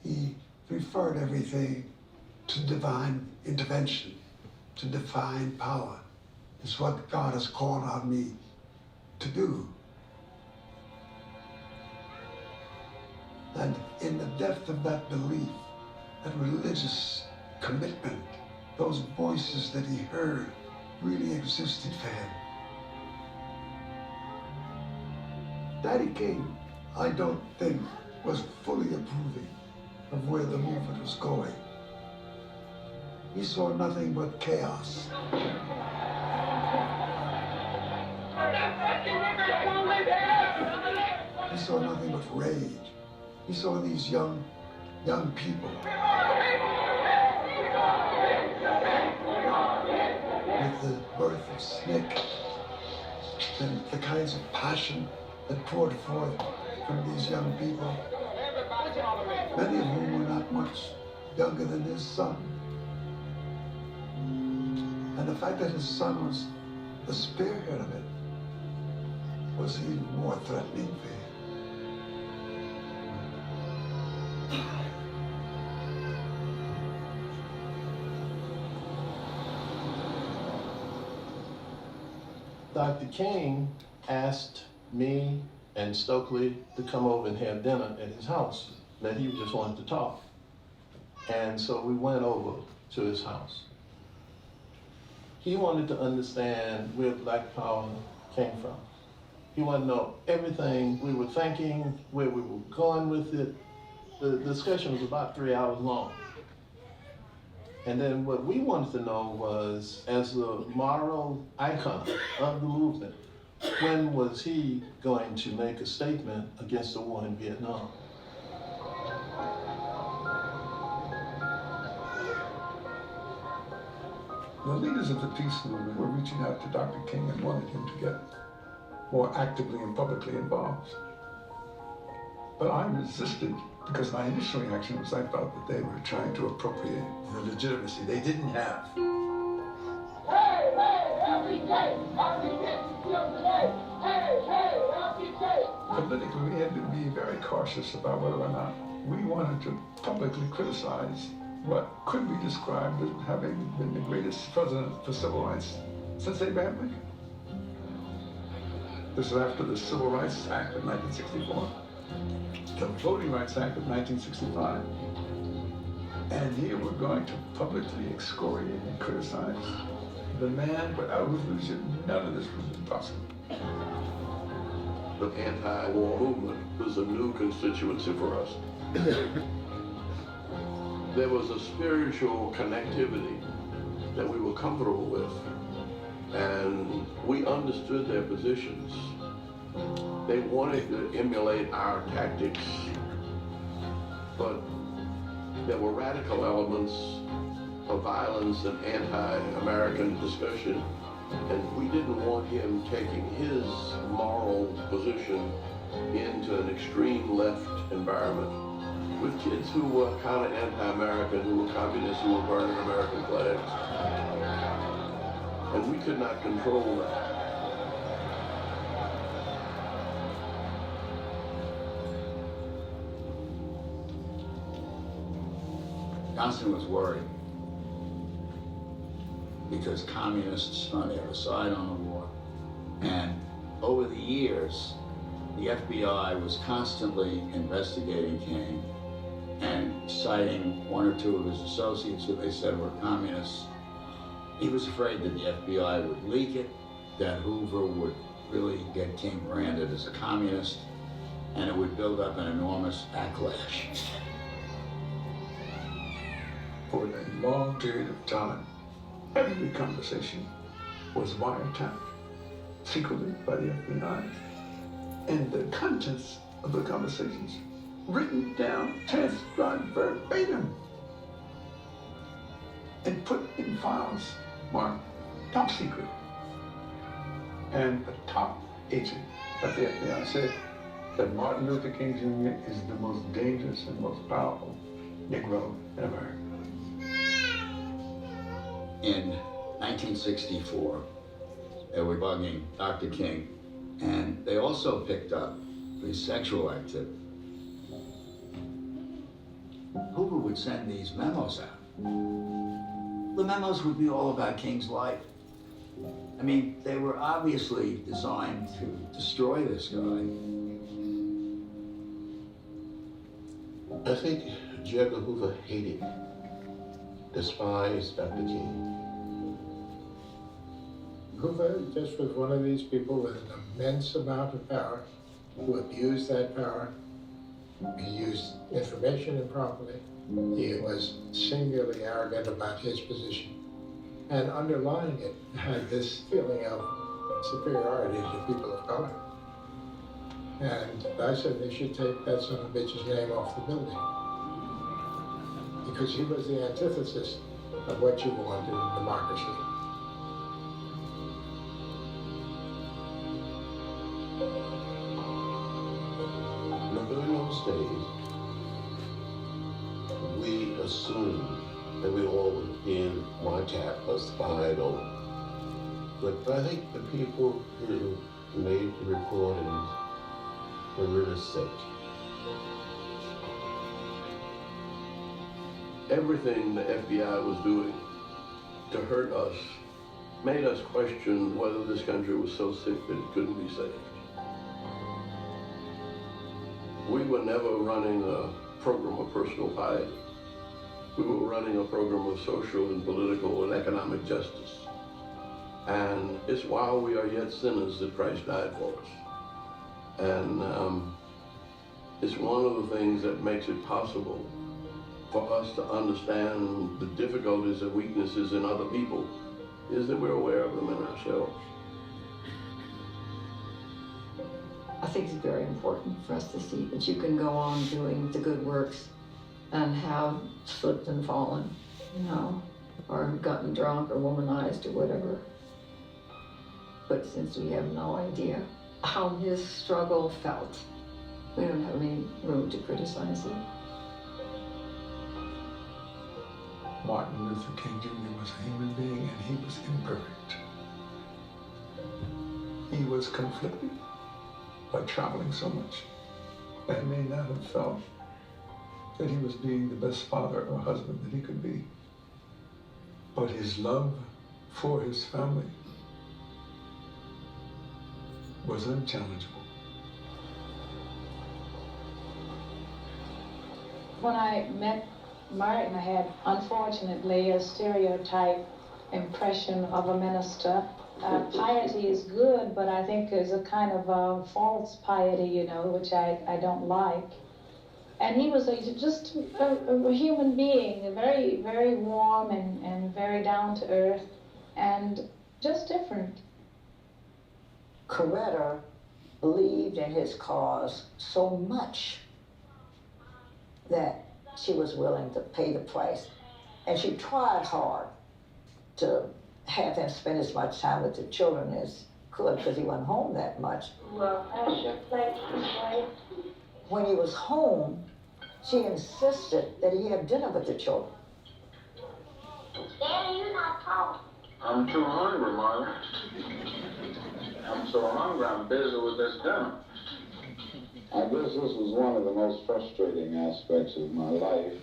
He referred everything to divine intervention, to divine power. It's what God has called on me to do. And in the depth of that belief, that religious commitment, those voices that he heard really existed for him. Daddy King, I don't think, was fully approving of where the movement was going. He saw nothing but chaos. He saw nothing but rage. He saw these young people with the birth of SNCC and the kinds of passion that poured forth from these young people, many of whom were not much younger than his son. And the fact that his son was the spearhead of it was even more threatening for him. Dr. King asked me and Stokely to come over and have dinner at his house, that he just wanted to talk. And so we went over to his house. He wanted to understand where Black Power came from. He wanted to know everything we were thinking, where we were going with it. The discussion was about 3 hours long. And then what we wanted to know was, as the moral icon of the movement, when was he going to make a statement against the war in Vietnam? The leaders of the peace movement were reaching out to Dr. King and wanted him to get more actively and publicly involved. But I resisted because my initial reaction was I felt that they were trying to appropriate the legitimacy they didn't have. Hey, hey, LBJ! LBJ! Today! Hey, hey, LBJ! Politically, we had to be very cautious about whether or not we wanted to publicly criticize what could be described as having been the greatest president for civil rights since Abraham Lincoln. This is after the Civil Rights Act of 1964, the Voting Rights Act of 1965. And here we're going to publicly excoriate and criticize the man without whose leadership none of this would have been possible. The anti-war movement was a new constituency for us. There was a spiritual connectivity that we were comfortable with, and we understood their positions. They wanted to emulate our tactics, but there were radical elements of violence and anti-American discussion, and we didn't want him taking his moral position into an extreme left environment with kids who were kind of anti-American, who were communists, who were burning American flags. And we could not control that. Johnson was worried because communists on the other side on the war. And over the years, the FBI was constantly investigating King and citing one or two of his associates who they said were communists. He was afraid that the FBI would leak it, that Hoover would really get King branded as a communist, and it would build up an enormous backlash. For a long period of time, every conversation was wiretapped secretly by the FBI. And the contents of the conversations written down, transcribed verbatim, and put in files marked top secret. And the top agent of the FBI said that Martin Luther King Jr. is the most dangerous and most powerful Negro in America. In 1964, they were bugging Dr. King, and they also picked up his sexual activity. Hoover would send these memos out. The memos would be all about King's life. I mean, they were obviously designed to destroy this guy. I think J. Edgar Hoover hated, despised Dr. King. Hoover just was one of these people with an immense amount of power who abused that power. He used information improperly. He was singularly arrogant about his position. And underlying it had this feeling of superiority to people of color. And I said they should take that son of a bitch's name off the building. Because he was the antithesis of what you want in a democracy. During those days, we assumed that we all were in wiretapped or spied on. But I think the people who made the recordings were really sick. Everything the FBI was doing to hurt us made us question whether this country was so sick that it couldn't be saved. We were never running a program of personal piety. We were running a program of social and political and economic justice. And it's while we are yet sinners that Christ died for us. And it's one of the things that makes it possible for us to understand the difficulties and weaknesses in other people, is that we're aware of them in ourselves. I think it's very important for us to see that you can go on doing the good works and have slipped and fallen, you know, or gotten drunk or womanized or whatever. But since we have no idea how his struggle felt, we don't have any room to criticize it. Martin Luther King Jr. was a human being and he was imperfect. He was conflicted by traveling so much and may not have felt that he was being the best father or husband that he could be. But his love for his family was unchallengeable. When I met Martin, I had, unfortunately, a stereotype impression of a minister. Piety is good, but I think there's a kind of false piety, you know, which I don't like. And he was just a human being, very, very warm and very down to earth, and just different. Coretta believed in his cause so much that she was willing to pay the price. And she tried hard to have him spend as much time with the children as could, because he wasn't home that much. Well, pass your plate this way. When he was home, she insisted that he have dinner with the children. Daddy, you're not talking. I'm too hungry, Mother. I'm so hungry, I'm busy with this dinner. I guess this was one of the most frustrating aspects of my life.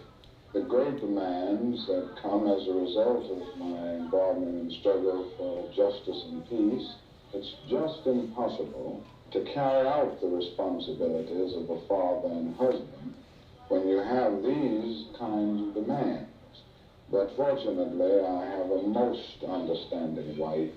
The great demands that come as a result of my involvement in struggle for justice and peace, it's just impossible to carry out the responsibilities of a father and husband when you have these kinds of demands. But fortunately, I have a most understanding wife.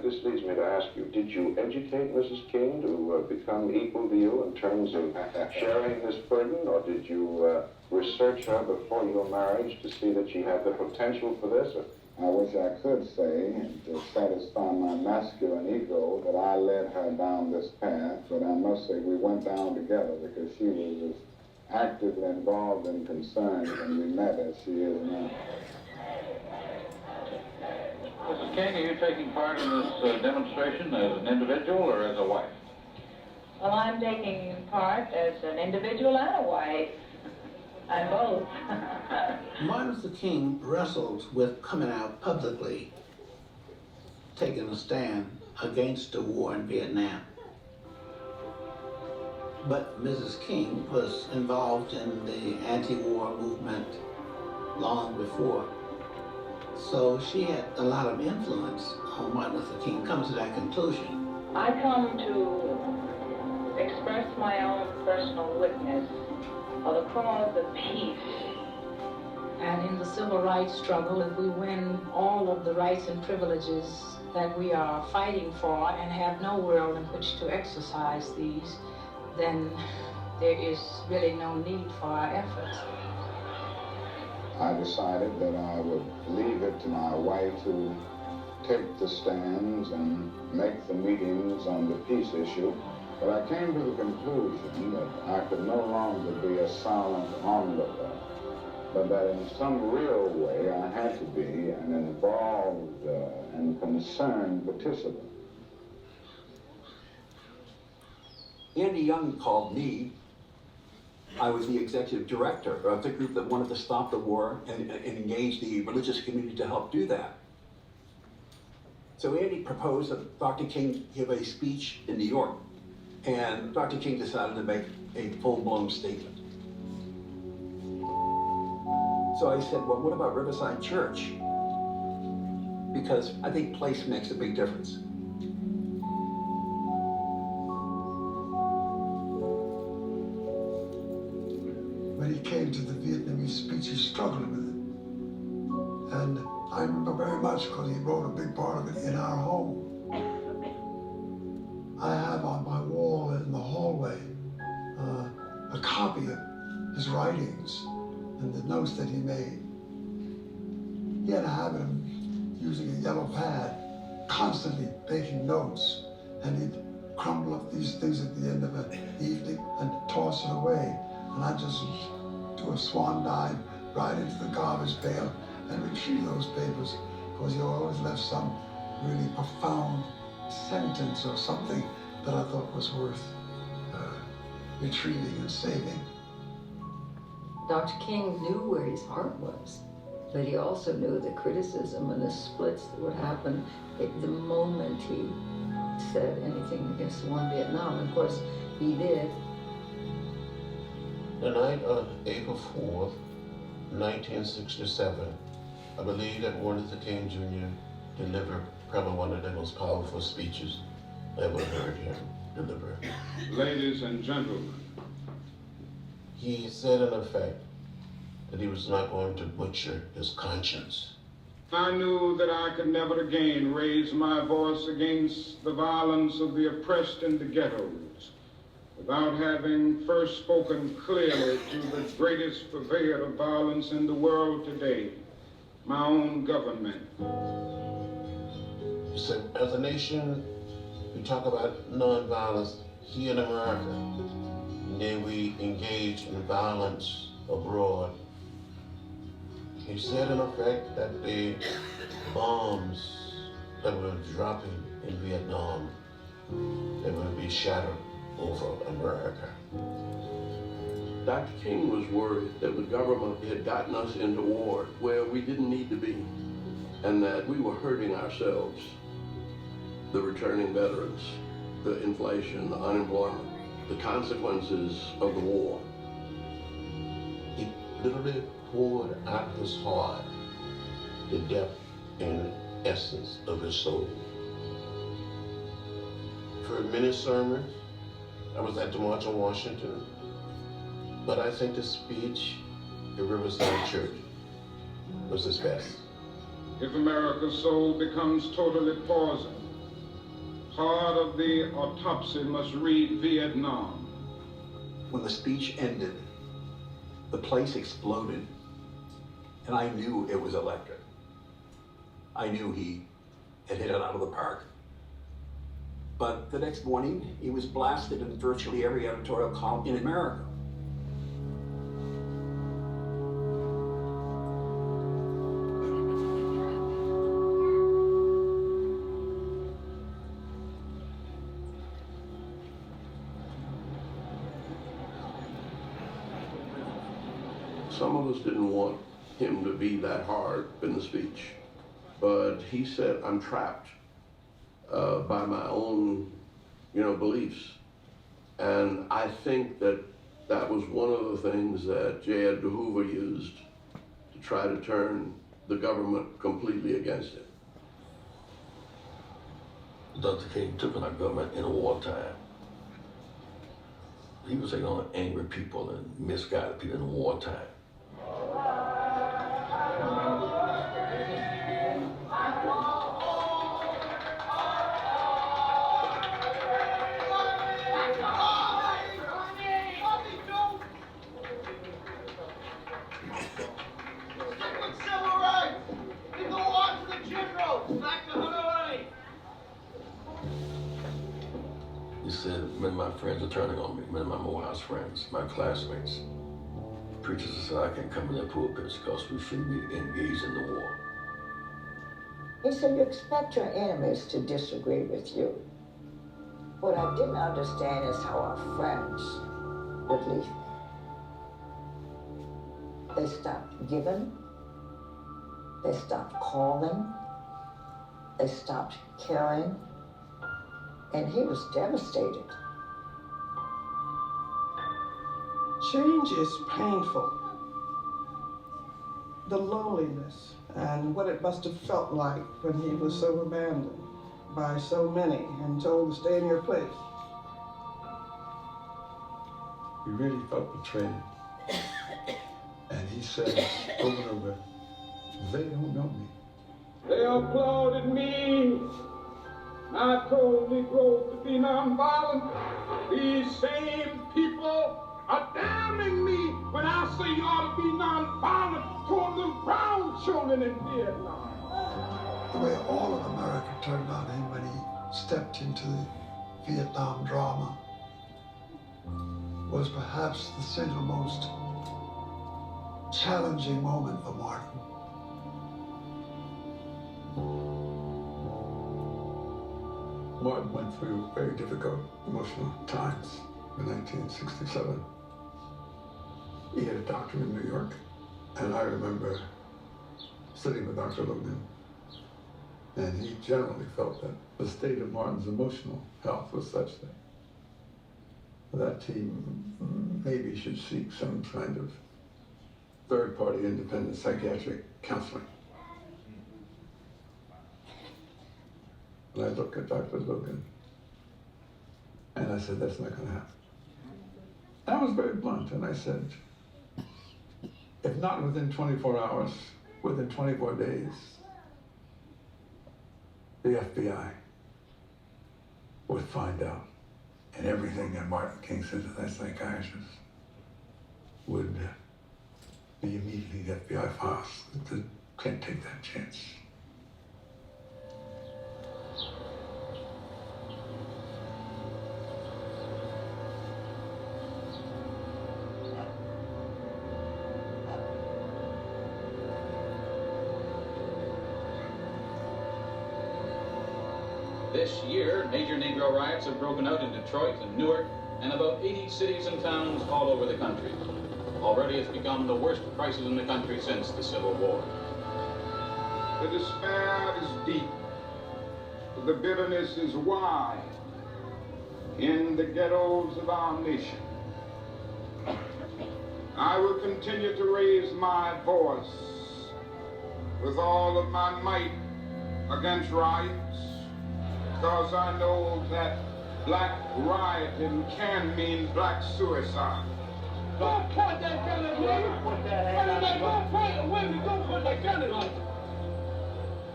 This leads me to ask you, did you educate Mrs. King to become equal to you in terms of sharing this burden, or did you research her before your marriage to see that she had the potential for this? I wish I could say, to satisfy my masculine ego, that I led her down this path, but I must say we went down together because she was as actively involved and concerned when we met as she is now. Mrs. King, are you taking part in this demonstration as an individual or as a wife? Well, I'm taking part as an individual and a wife. I'm both. Martin Luther King wrestled with coming out publicly, taking a stand against the war in Vietnam. But Mrs. King was involved in the anti-war movement long before. So she had a lot of influence on Martin Luther King. Come to that conclusion. I come to express my own personal witness of the cause of peace. And in the civil rights struggle, if we win all of the rights and privileges that we are fighting for and have no world in which to exercise these, then there is really no need for our efforts. I decided that I would leave it to my wife to take the stands and make the meetings on the peace issue. But I came to the conclusion that I could no longer be a silent onlooker, but that in some real way I had to be an involved and concerned participant. Andy Young called me. I was the executive director of the group that wanted to stop the war and engage the religious community to help do that. So Andy proposed that Dr. King give a speech in New York, and Dr. King decided to make a full-blown statement. So I said, well, what about Riverside Church? Because I think place makes a big difference. When he came to the Vietnamese speech, he struggled with it. And I remember very much because he wrote a big part of it in our home. I have on my wall in the hallway a copy of his writings and the notes that he made. He had a habit of using a yellow pad, constantly making notes, and he'd crumble up these things at the end of an evening and toss it away. And I'd just do a swan dive right into the garbage pail and retrieve those papers, because he always left some really profound sentence or something that I thought was worth retrieving and saving. Dr. King knew where his heart was, but he also knew the criticism and the splits that would happen the moment he said anything against the war in Vietnam. And of course, he did. The night of April 4th, 1967, I believe that Martin Luther King Jr. delivered probably one of the most powerful speeches I ever heard him deliver. Ladies and gentlemen, he said in effect that he was not going to butcher his conscience. I knew that I could never again raise my voice against the violence of the oppressed in the ghettos without having first spoken clearly to the greatest purveyor of violence in the world today, my own government. He said, as a nation, we talk about nonviolence here in America, and then we engage in violence abroad. He said, in effect, that the bombs that were dropping in Vietnam, they would be shattered over America. Dr. King was worried that the government had gotten us into war where we didn't need to be, and that we were hurting ourselves. The returning veterans, the inflation, the unemployment, the consequences of the war. He literally poured out his heart, the depth and essence of his soul. For many sermons, I was at the March on Washington, but I think the speech at Riverside Church was his best. if America's soul becomes totally poisoned, part of the autopsy must read Vietnam. When the speech ended, the place exploded, and I knew it was electric. I knew he had hit it out of the park. But the next morning, he was blasted in virtually every editorial column in America. Some of us didn't want him to be that hard in the speech, but he said, I'm trapped by my own, beliefs. And I think that that was one of the things that J. Edgar Hoover used to try to turn the government completely against him. Dr. King took on our government in wartime. He was taking on angry people and misguided people in wartime. He said, many of my friends are turning on me, many of my Morehouse friends, my classmates. Preachers said I can't come in their pulpits because we shouldn't be engaged in the war. He said, you expect your enemies to disagree with you. What I didn't understand is how our friends would leave me. They stopped giving. They stopped calling. They stopped caring. And he was devastated. Change is painful. The loneliness and what it must have felt like when he was so abandoned by so many and told to stay in your place. He really felt betrayed. And he said over and over, they don't know me. They applauded me. I told Negroes to be nonviolent. These same people are damning me when I say you ought to be nonviolent toward the brown children in Vietnam. The way all of America turned on him when he stepped into the Vietnam drama was perhaps the single most challenging moment for Martin. Martin went through very difficult emotional times in 1967. He had a doctor in New York, and I remember sitting with Dr. Logan, and he generally felt that the state of Martin's emotional health was such that he maybe should seek some kind of third-party independent psychiatric counseling. And I looked at Dr. Logan, and I said, that's not going to happen. I was very blunt, and I said, if not within 24 hours, within 24 days, the FBI would find out, and everything that Martin King said to that psychiatrist would be immediately the FBI files. They can't take that chance. This year, major Negro riots have broken out in Detroit and Newark and about 80 cities and towns all over the country. Already it's become the worst crisis in the country since the Civil War. The despair is deep. The bitterness is wide in the ghettos of our nation. I will continue to raise my voice with all of my might against riots, because I know that black rioting can mean black suicide. Don't point that gun at me! Don't point it when we don't put that gun at me!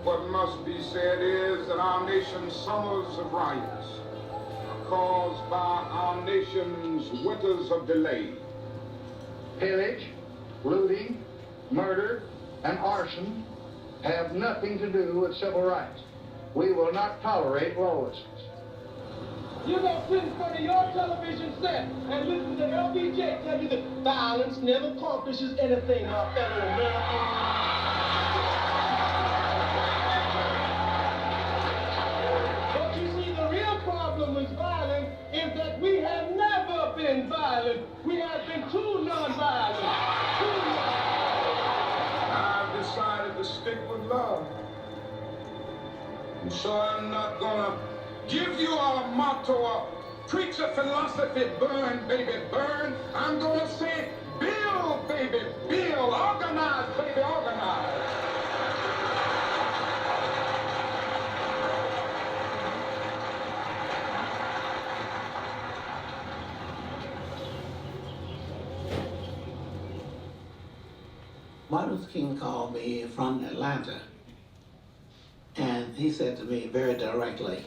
What must be said is that our nation's summers of riots are caused by our nation's winters of delay. Pillage, looting, murder, and arson have nothing to do with civil rights. We will not tolerate lawlessness. You don't sit in front of your television set and listen to LBJ tell you that violence never accomplishes anything, my fellow Americans. But you see, the real problem with violence is that we have never been violent. We have been too nonviolent. I've decided to stick with love. And so I'm not gonna give you a motto Preach a philosophy, burn, baby, burn. I'm gonna say, build, baby, build. Organize, baby, organize. Martin Luther King called me from Atlanta, and he said to me very directly,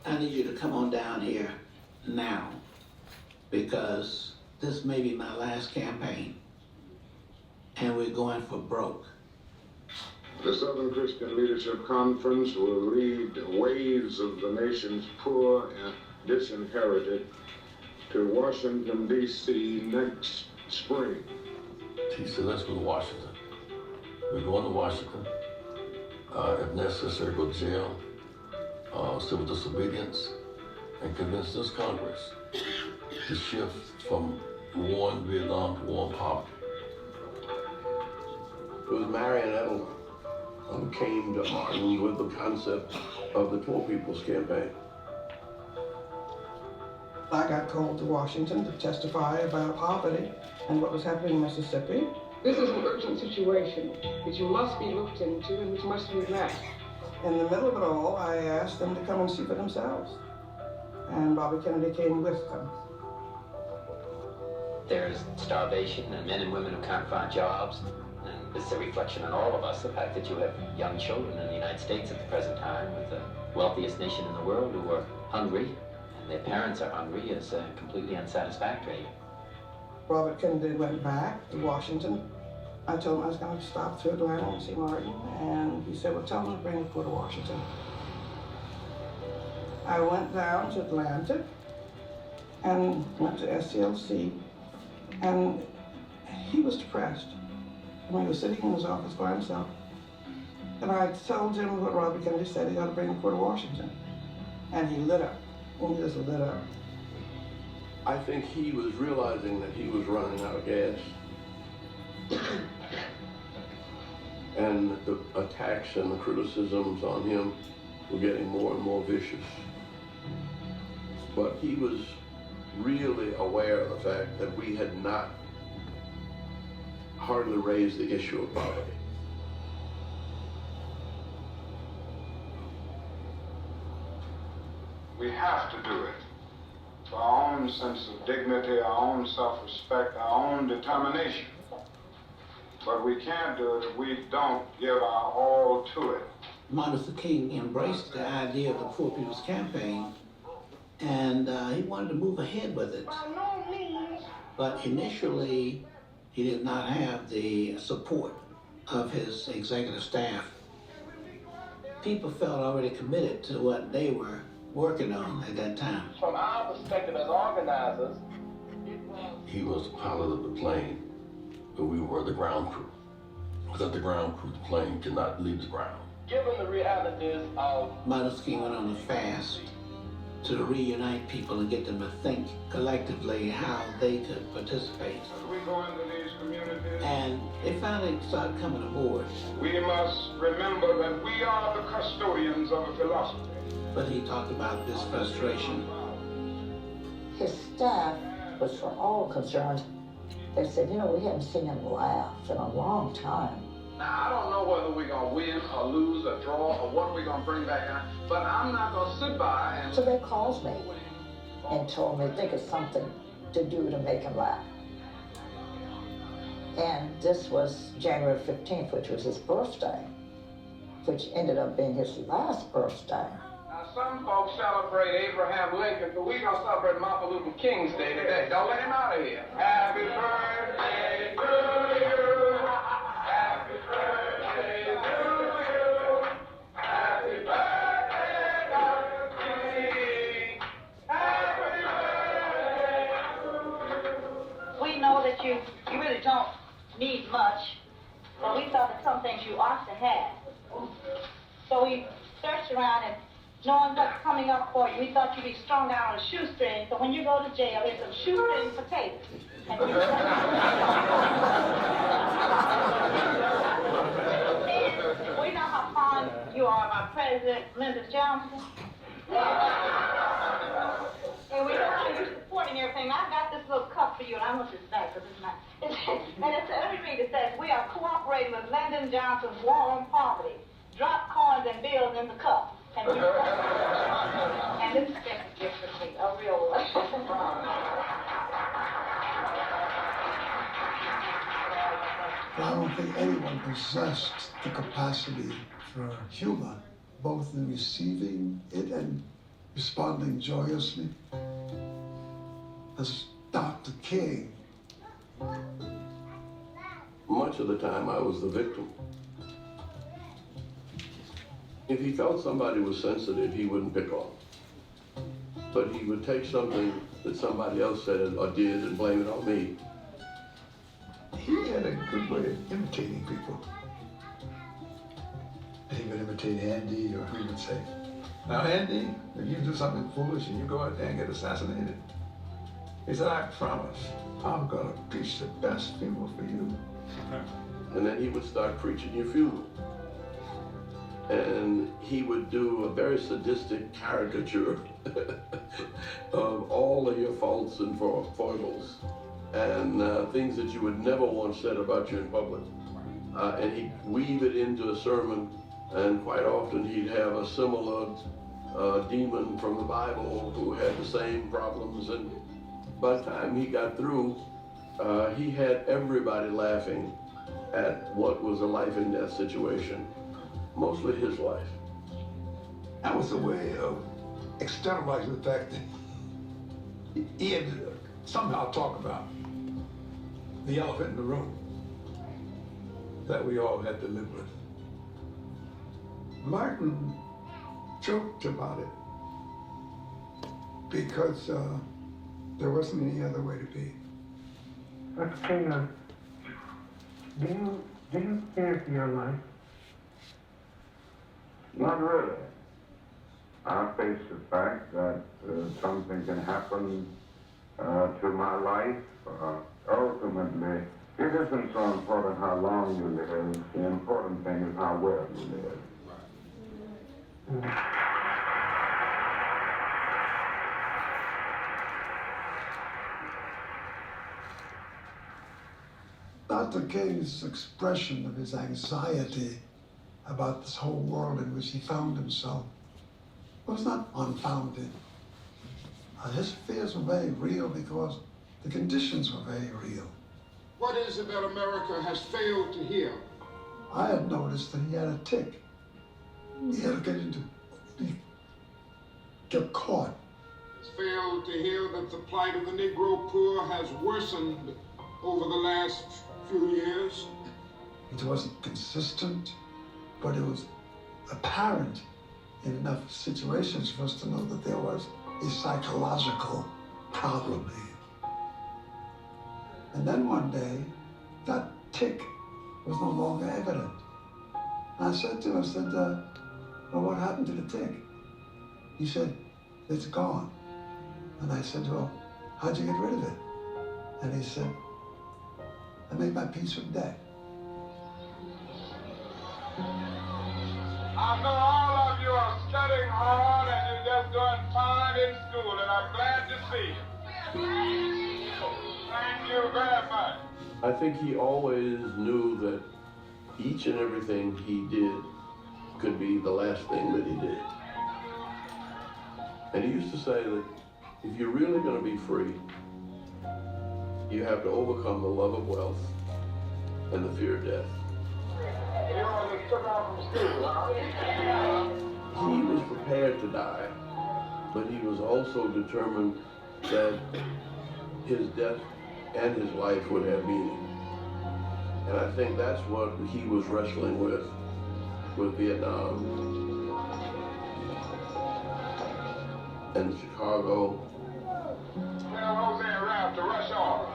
I need you to come on down here now, because this may be my last campaign, and we're going for broke. The Southern Christian Leadership Conference will lead waves of the nation's poor and disinherited to Washington, D.C. next spring. He said, let's go to Washington. We're going to Washington. If necessary, go to jail, civil disobedience, and convince this Congress to shift from war in Vietnam to war in poverty. It was Marion Edelman who came to Martin with the concept of the Poor People's Campaign. I got called to Washington to testify about poverty and what was happening in Mississippi. This is an urgent situation which must be looked into and which must be addressed. In the middle of it all, I asked them to come and see for themselves. And Bobby Kennedy came with them. There's starvation and men and women who can't find jobs. And it's a reflection on all of us, the fact that you have young children in the United States at the present time, with the wealthiest nation in the world, who are hungry, and their parents are hungry, is completely unsatisfactory. Robert Kennedy went back to Washington. I told him I was going to stop through Atlanta and see Martin, and he said, well, tell him to bring the poor to Washington. I went down to Atlanta and went to SCLC, and he was depressed. He was sitting in his office by himself. And I told him what Robert Kennedy said, he ought to bring the poor to Washington. And he lit up. He just lit up. I think he was realizing that he was running out of gas. And the attacks and the criticisms on him were getting more and more vicious. But he was really aware of the fact that we had not hardly raised the issue of poverty. We have to do it for our own sense of dignity, our own self-respect, our own determination. But we can't do it if we don't give our all to it. Martin Luther King embraced the idea of the Poor People's Campaign, and he wanted to move ahead with it. But initially, he did not have the support of his executive staff. People felt already committed to what they were working on at that time. From our perspective as organizers, He was the pilot of the plane, but we were the ground crew. Without the ground crew, the plane could not leave the ground. given the realities of Martin Luther King went on a fast to reunite people and get them to think collectively how they could participate. As we go into these communities, And they finally started coming aboard. we must remember that we are the custodians of a philosophy. But he talked about this frustration. His staff was for all concerned. They said, you know, we haven't seen him laugh in a long time. Now, I don't know whether we're going to win or lose or draw or what we're going to bring back on, but I'm not going to sit by and... So they called me and told me, think of something to do to make him laugh. And this was January 15th, which was his birthday, which ended up being his last birthday. Now, some folks celebrate Abraham Lincoln, but we're going to celebrate Martin Luther King's Day today. Don't let him out of here. Happy birthday to you. Happy birthday to you. Happy birthday, Dr. King. Happy birthday to you. We know that you really don't need much, but we thought that some things you ought to have. So we searched around and knowing what's coming up for you, we thought you'd be strung out on a shoestring, so when you go to jail, there's some shoestring potatoes. And we know how fond you are of our President, Lyndon Johnson. I want this back because it's not. And let me read it. It says, we are cooperating with Lyndon Johnson's war on poverty. Drop coins and bills in the cup. And this is just a gift for me, a real one. I don't think anyone possessed the capacity for humor, both in receiving it and responding joyously, as Dr. King. Much of the time I was the victim. If he felt somebody was sensitive, he wouldn't pick on. But he would take something that somebody else said or did and blame it on me. He had a good way of imitating people. He would imitate Andy, or he would say, now Andy, if you do something foolish and you go out there and get assassinated, he said, I promise, I'm gonna preach the best funeral for you. And then he would start preaching your funeral. And he would do a very sadistic caricature of all of your faults and foibles and things that you would never want said about you in public. And he'd weave it into a sermon, and quite often he'd have a similar demon from the Bible who had the same problems. And by the time he got through, he had everybody laughing at what was a life and death situation. Mostly his life. That was a way of externalizing the fact that he had to somehow talk about the elephant in the room that we all had to live with. Martin joked about it because there wasn't any other way to be. Dr. King, do you fear for your life? Not really. I face the fact that something can happen to my life. Ultimately, it isn't so important how long you live. The important thing is how well you live. Dr. King's expression of his anxiety about this whole world in which he found himself was not unfounded. His fears were very real because the conditions were very real. What is it that America has failed to hear? I had noticed that he had a tick. He had get caught. Has failed to hear that the plight of the Negro poor has worsened over the last few years. It wasn't consistent, but it was apparent in enough situations for us to know that there was a psychological problem here. And then one day, that tick was no longer evident. And I said to him, well, what happened to the tick? He said, it's gone. And I said, well, how'd you get rid of it? And he said, I made my peace with death. I know all of you are studying hard and you're just doing fine in school, and I'm glad to see you. Thank you very much. I think he always knew that each and everything he did could be the last thing that he did. And he used to say that if you're really going to be free, you have to overcome the love of wealth and the fear of death. You all just took off from school, huh? He was prepared to die, but he was also determined that his death and his life would have meaning. And I think that's what he was wrestling with Vietnam and Chicago. Tell Jose around to rush off.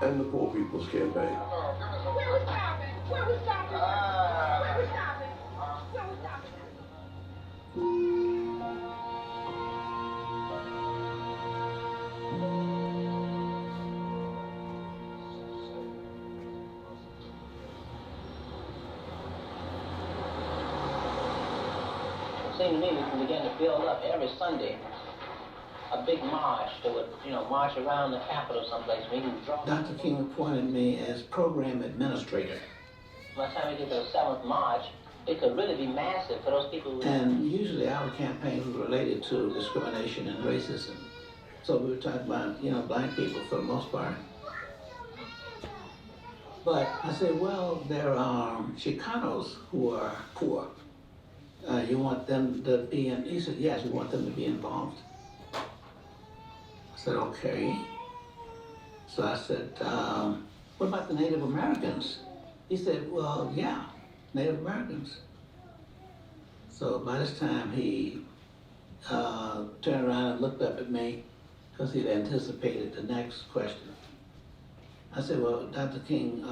And the Poor People's Campaign. Where we stopping? Where we stopping? Where we stopping? Where we stopping? It seemed to me we can begin to build up every Sunday a big march that would, march around the Capitol someplace. We would draw. Dr. King appointed me as program administrator. By the time we get to the 7th March, it could really be massive for those people who... And usually our campaign was related to discrimination and racism. So we were talking about, black people for the most part. But I said, well, there are Chicanos who are poor. You want them to be in, he said, yes, we want them to be involved. I said, okay. So I said, what about the Native Americans? He said, well, yeah, Native Americans. So by this time he turned around and looked up at me because he'd anticipated the next question. I said, well, Dr. King,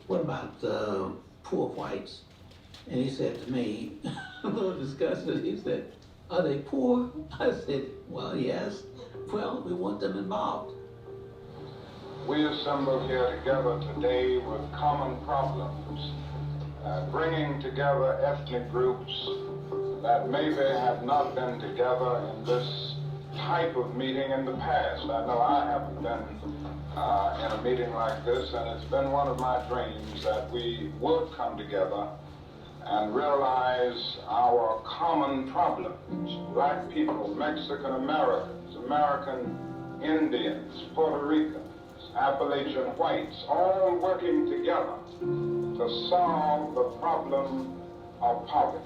what about the poor whites? And he said to me, a little disgusted, he said, are they poor? I said, well, yes. Well, we want them involved. We assemble here together today with common problems, bringing together ethnic groups that maybe have not been together in this type of meeting in the past. I know I haven't been in a meeting like this, and it's been one of my dreams that we would come together and realize our common problems. Black people, Mexican Americans, American Indians, Puerto Ricans, Appalachian whites, all working together to solve the problem of poverty.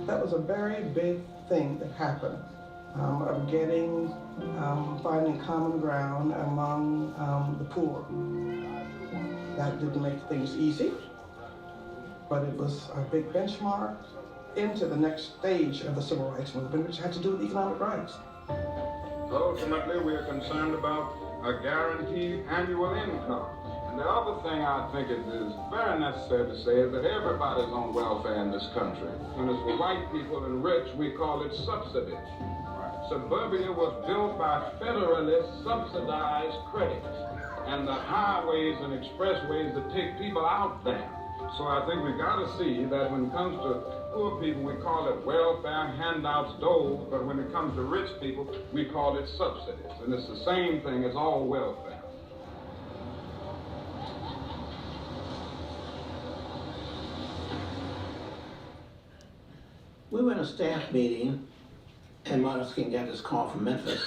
That was a very big thing that happened, of getting, finding common ground among the poor. That didn't make things easy, but it was a big benchmark into the next stage of the civil rights movement, which had to do with economic rights. Ultimately, we are concerned about a guaranteed annual income. And the other thing I think it is very necessary to say is that everybody's on welfare in this country. And as for white people and rich, we call it subsidies. Suburbia was built by federally subsidized credit and the highways and expressways that take people out there. So I think we got to see that when it comes to poor people, we call it welfare, handouts, doles, but when it comes to rich people, we call it subsidies. And it's the same thing as all welfare. We were in a staff meeting, and Martin Luther King got this call from Memphis.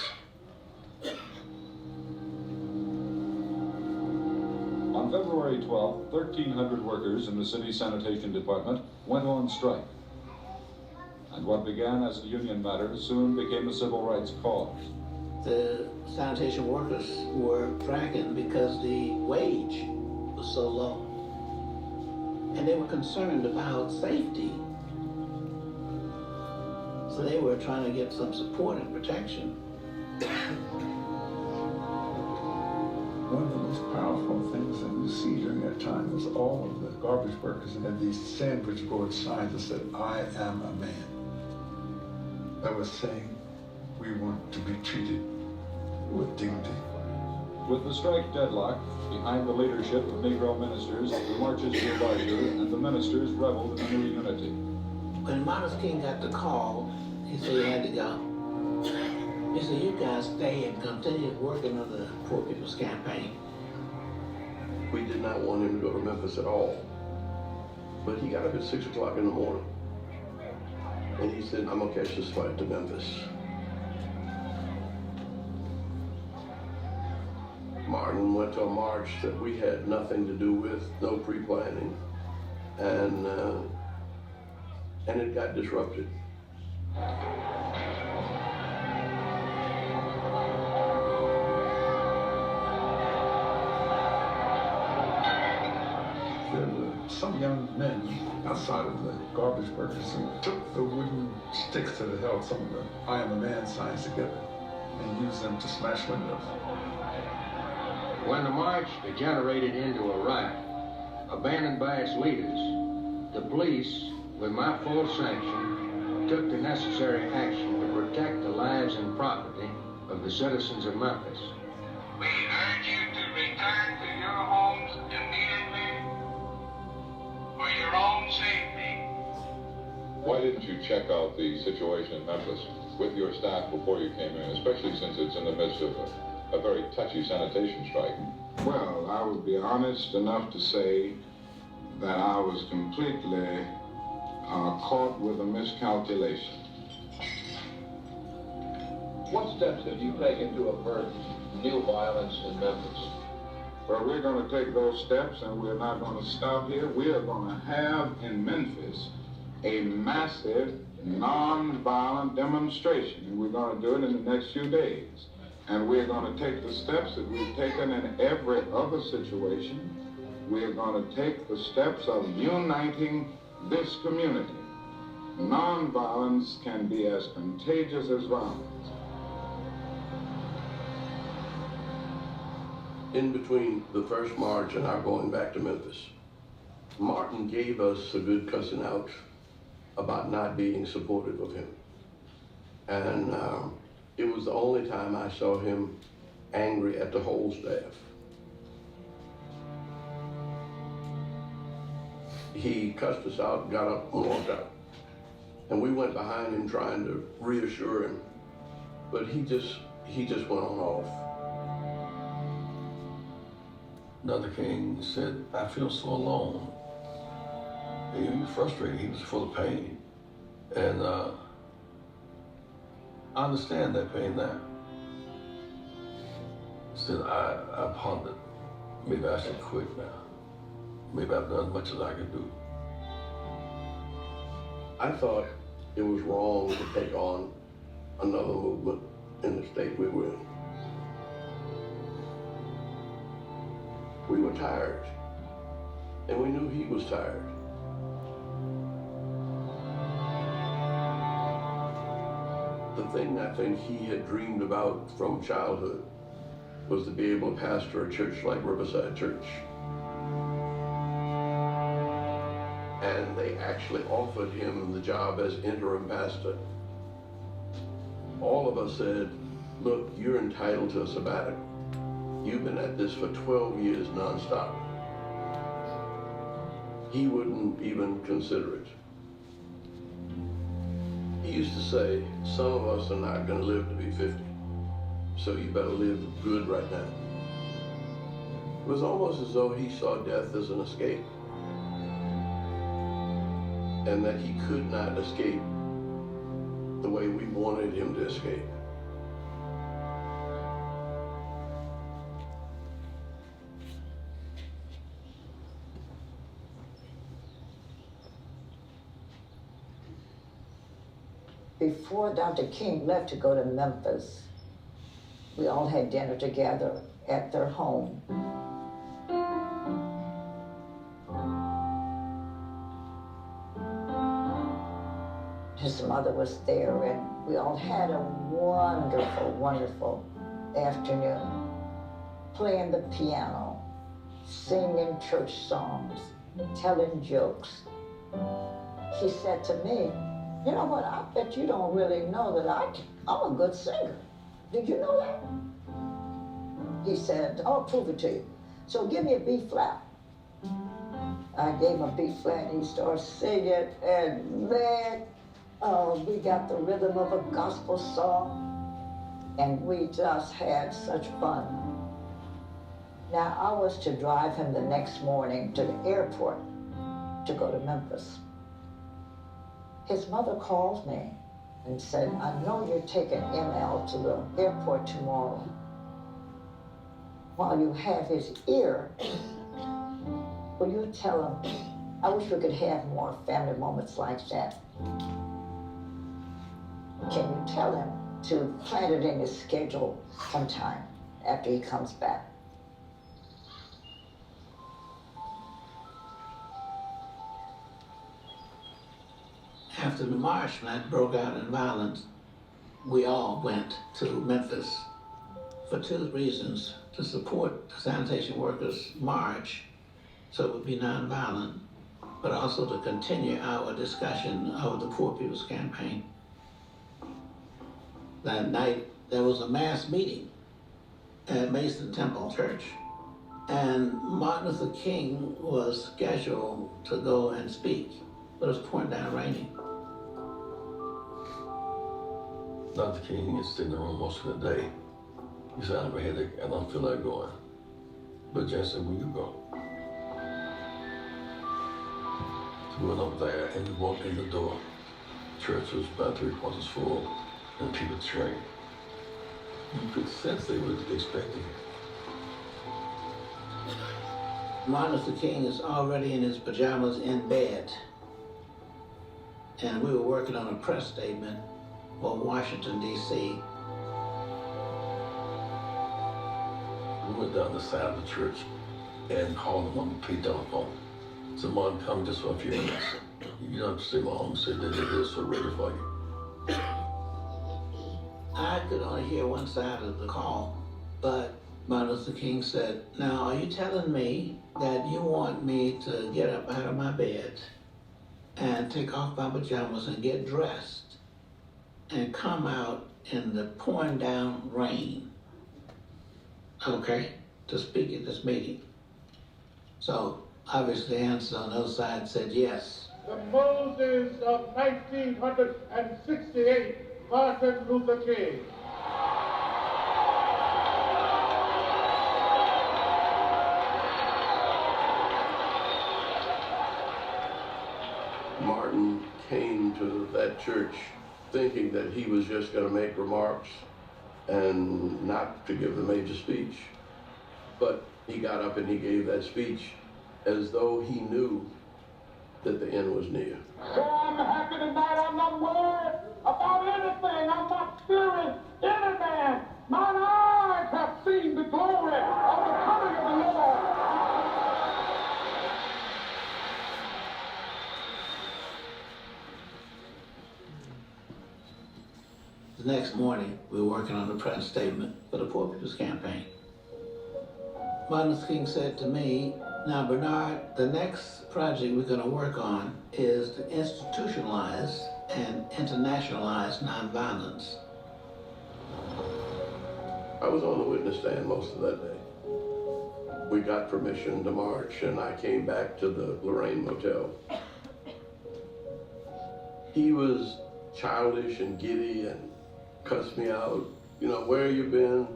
On February 12th, 1,300 workers in the city sanitation department went on strike. And what began as a union matter soon became a civil rights cause. The sanitation workers were striking because the wage was so low. And they were concerned about safety. So they were trying to get some support and protection. One of the most powerful things that you see during that time was all of the garbage workers had these sandwich board signs that said, I am a man. That was saying, we want to be treated with dignity. With the strike deadlocked, behind the leadership of Negro ministers, the marches grew larger, and the ministers reveled in a new unity. When Martin Luther King got the call, he said he had to go. He said, you guys stay and continue working on the Poor People's Campaign. We did not want him to go to Memphis at all. But he got up at 6 o'clock in the morning. And he said, I'm gonna catch this flight to Memphis. Martin went to a march that we had nothing to do with, no pre-planning. And it got disrupted. There were some young men outside of the garbage workers who took the wooden sticks that had held some of the I am a man signs together and used them to smash windows. When the march degenerated into a riot, abandoned by its leaders, the police, with my full sanction, took the necessary action to protect the lives and property of the citizens of Memphis. We urge you to return to your homes immediately for your own safety. Why didn't you check out the situation in Memphis? with your staff before you came in, especially since it's in the midst of a very touchy sanitation strike? Well, I would be honest enough to say that I was completely caught with a miscalculation. What steps have you taken to avert new violence in Memphis? Well, we're going to take those steps, and we're not going to stop here. We are going to have in Memphis a massive non-violent demonstration, and we're going to do it in the next few days. And we're going to take the steps that we've taken in every other situation. We're going to take the steps of uniting this community. Non-violence can be as contagious as violence. In between the first march and our going back to Memphis, Martin gave us a good cussing out about not being supportive of him. And it was the only time I saw him angry at the whole staff. He cussed us out, got up and walked out. And we went behind him trying to reassure him, but he just went on off. Another king said, I feel so alone. He was frustrated, he was full of pain. And I understand that pain now. He said, I pondered, maybe I should quit now. Maybe I've done as much as I could do. I thought it was wrong to take on another movement in the state we were in. We were tired, and we knew he was tired. The thing I think he had dreamed about from childhood was to be able to pastor a church like Riverside Church. And they actually offered him the job as interim pastor. All of us said, look, you're entitled to a sabbatical. You've been at this for 12 years nonstop. He wouldn't even consider it. He used to say, some of us are not going to live to be 50, so you better live good right now. It was almost as though he saw death as an escape, and that he could not escape the way we wanted him to escape. Before Dr. King left to go to Memphis, we all had dinner together at their home. His mother was there, and we all had a wonderful, wonderful afternoon, playing the piano, singing church songs, telling jokes. He said to me, you know what, I bet you don't really know that I'm a good singer. Did you know that? He said, I'll prove it to you. So give me a B flat. I gave him a B flat, and he started singing, and man, we got the rhythm of a gospel song, and we just had such fun. Now, I was to drive him the next morning to the airport to go to Memphis. His mother called me and said, I know you're taking ML to the airport tomorrow. While you have his ear, will you tell him, I wish we could have more family moments like that. Can you tell him to plan it in his schedule sometime after he comes back? After the march that broke out in violence, we all went to Memphis for two reasons: to support the sanitation workers' march so it would be nonviolent, but also to continue our discussion of the Poor People's Campaign. That night, there was a mass meeting at Mason Temple Church, and Martin Luther King was scheduled to go and speak, but it was pouring down raining. Dr. King is sitting in the room most of the day. He said, I have a headache, I don't feel like going. But Jen said, will you go? So we went up there and we walked in the door. Church was about 3/4 full and people cheering. You could sense they were expecting it. Martin Luther King is already in his pajamas in bed. And we were working on a press statement for Washington, D.C. We went down the side of the church and called him on the pay telephone. So Martin, come just for a few minutes. You don't have to stay long. Say that it is so ready for you. I could only hear one side of the call, but Martin Luther King said, now are you telling me that you want me to get up out of my bed and take off my pajamas and get dressed and come out in the pouring down rain, okay, to speak at this meeting? So obviously the answer on the other side said yes. The Moses of 1968, Martin Luther King. Martin came to that church thinking that he was just going to make remarks and not to give the major speech. But he got up and he gave that speech as though he knew that the end was near. So I'm happy tonight. I'm not worried about anything. I'm not fearing any man. Mine eyes have seen the glory of the coming of the Lord. The next morning, we were working on the press statement for the Poor People's Campaign. Martin Luther King said to me, now Bernard, the next project we're going to work on is to institutionalize and internationalize nonviolence. I was on the witness stand most of that day. We got permission to march and I came back to the Lorraine Motel. He was childish and giddy and cussed me out. You know, where you been?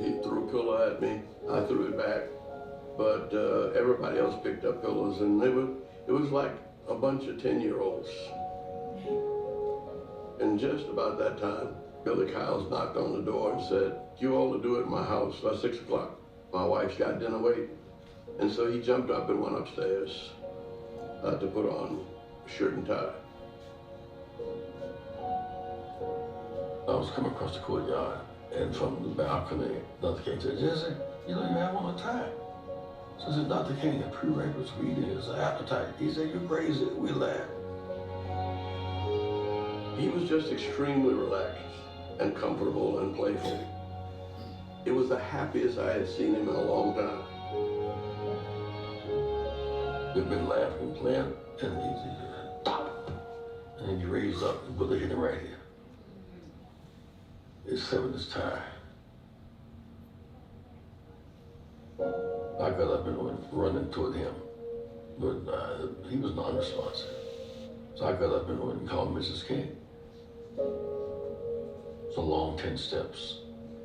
He threw a pillow at me. I threw it back. But everybody else picked up pillows, and it was like a bunch of 10-year-olds. And just about that time, Billy Kyles knocked on the door and said, you all to do it in my house by 6 o'clock. My wife's got dinner waiting. And so he jumped up and went upstairs to put on a shirt and tie. I was coming across the courtyard, and from the balcony, Dr. King said, Jesse, you don't even have on a tie. So I said, Dr. King, a prerequisite for eating is an appetite. He said, you're crazy. We laughed. He was just extremely relaxed and comfortable and playful. It was the happiest I had seen him in a long time. We've been laughing, playing, and he stop. And then he raised up and put the hit him right here. It severed his tie. I got up and went running toward him, but he was non-responsive. So I got up and went and called Mrs. King. It's a long 10 steps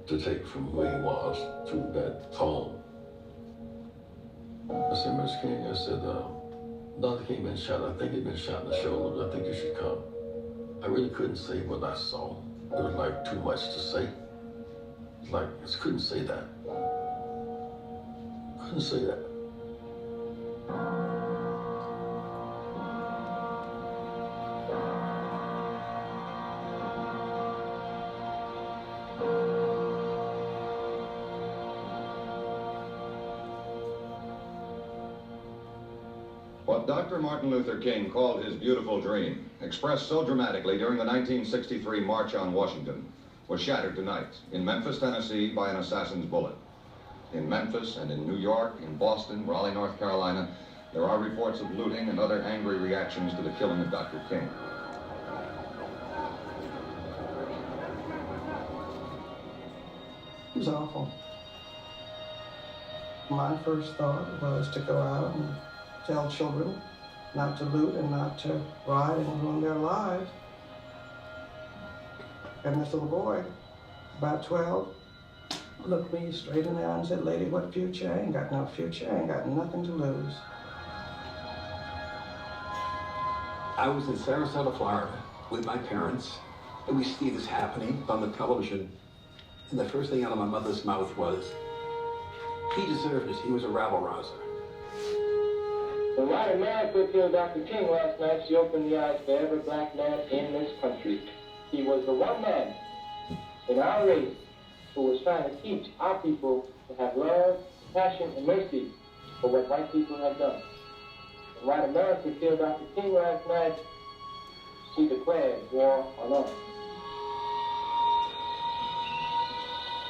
to take from where he was to that home. I said, Mrs. King, I said, Dr. King been shot. I think he'd been shot in the shoulder, but I think you should come. I really couldn't say what I saw. It was like too much to say. It's like, I just couldn't say that. Couldn't say that. What Dr. Martin Luther King called his beautiful dream, expressed so dramatically during the 1963 March on Washington, was shattered tonight in Memphis, Tennessee by an assassin's bullet. In Memphis and in New York, in Boston, Raleigh, North Carolina, there are reports of looting and other angry reactions to the killing of Dr. King. It was awful. My first thought was to go out and tell children not to loot and not to riot and ruin their lives. And this little boy, about 12, looked me straight in the eye and said, "Lady, what future? I ain't got no future. I ain't got nothing to lose." I was in Sarasota, Florida with my parents, and we see this happening on the television. And the first thing out of my mother's mouth was, "He deserved it. He was a rabble-rouser." When white America killed Dr. King last night, she opened the eyes for every black man in this country. He was the one man in our race who was trying to teach our people to have love, passion, and mercy for what white people have done. When white America killed Dr. King last night, she declared war on us.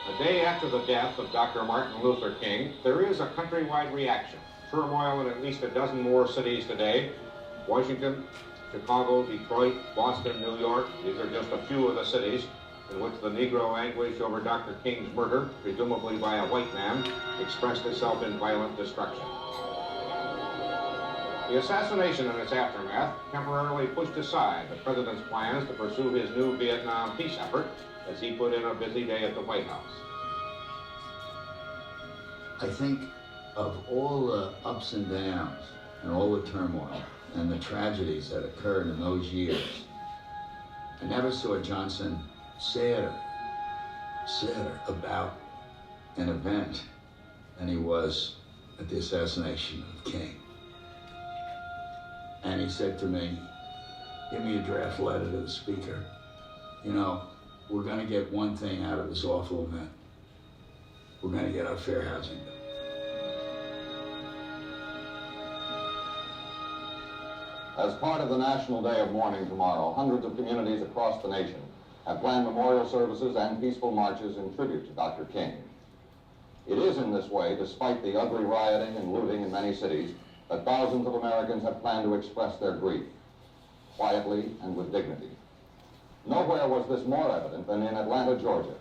The day after the death of Dr. Martin Luther King, there is a countrywide reaction. Turmoil in at least a dozen more cities today. Washington, Chicago, Detroit, Boston, New York. These are just a few of the cities in which the Negro anguish over Dr. King's murder, presumably by a white man, expressed itself in violent destruction. The assassination and its aftermath temporarily pushed aside the president's plans to pursue his new Vietnam peace effort as he put in a busy day at the White House. I think of all the ups and downs and all the turmoil and the tragedies that occurred in those years, I never saw Johnson sadder about an event than he was at the assassination of King. And he said to me, "Give me a draft letter to the speaker. You know, we're gonna get one thing out of this awful event. We're gonna get our fair housing bill." As part of the National Day of Mourning tomorrow, hundreds of communities across the nation have planned memorial services and peaceful marches in tribute to Dr. King. It is in this way, despite the ugly rioting and looting in many cities, that thousands of Americans have planned to express their grief, quietly and with dignity. Nowhere was this more evident than in Atlanta, Georgia.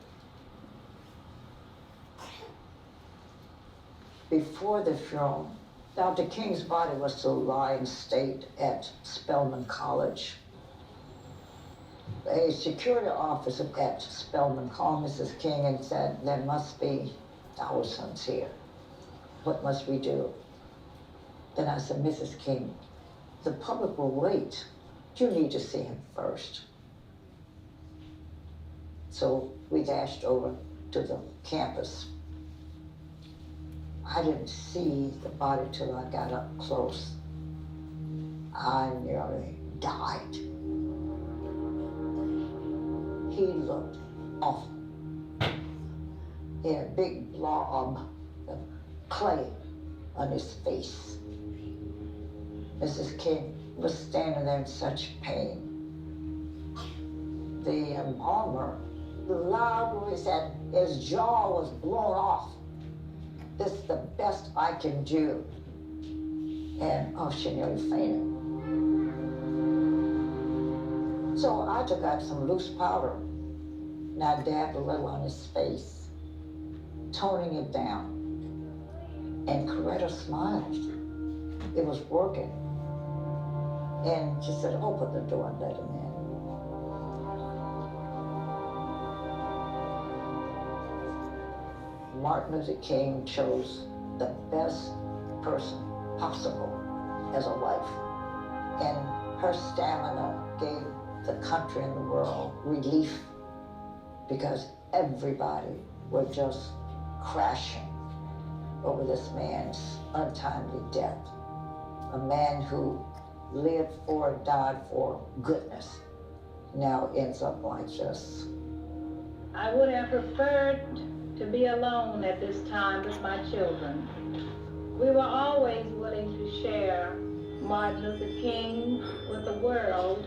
Before the funeral, Dr. King's body was to lie in state at Spelman College. A security officer at Spelman called Mrs. King and said, "There must be thousands here. What must we do?" Then I said, "Mrs. King, the public will wait. You need to see him first." So we dashed over to the campus. I didn't see the body till I got up close. I nearly died. He looked awful. He had a big blob of clay on his face. Mrs. King was standing there in such pain. The embalmer loudly said his jaw was blown off. "This is the best I can do." And oh, she nearly fainted. So I took out some loose powder and I dabbed a little on his face, toning it down. And Coretta smiled. It was working. And she said, "Open the door and let him in." Martin Luther King chose the best person possible as a wife. And her stamina gave the country and the world relief because everybody was just crashing over this man's untimely death. A man who lived for and died for goodness now ends up like this. I would have preferred to be alone at this time with my children. We were always willing to share Martin Luther King with the world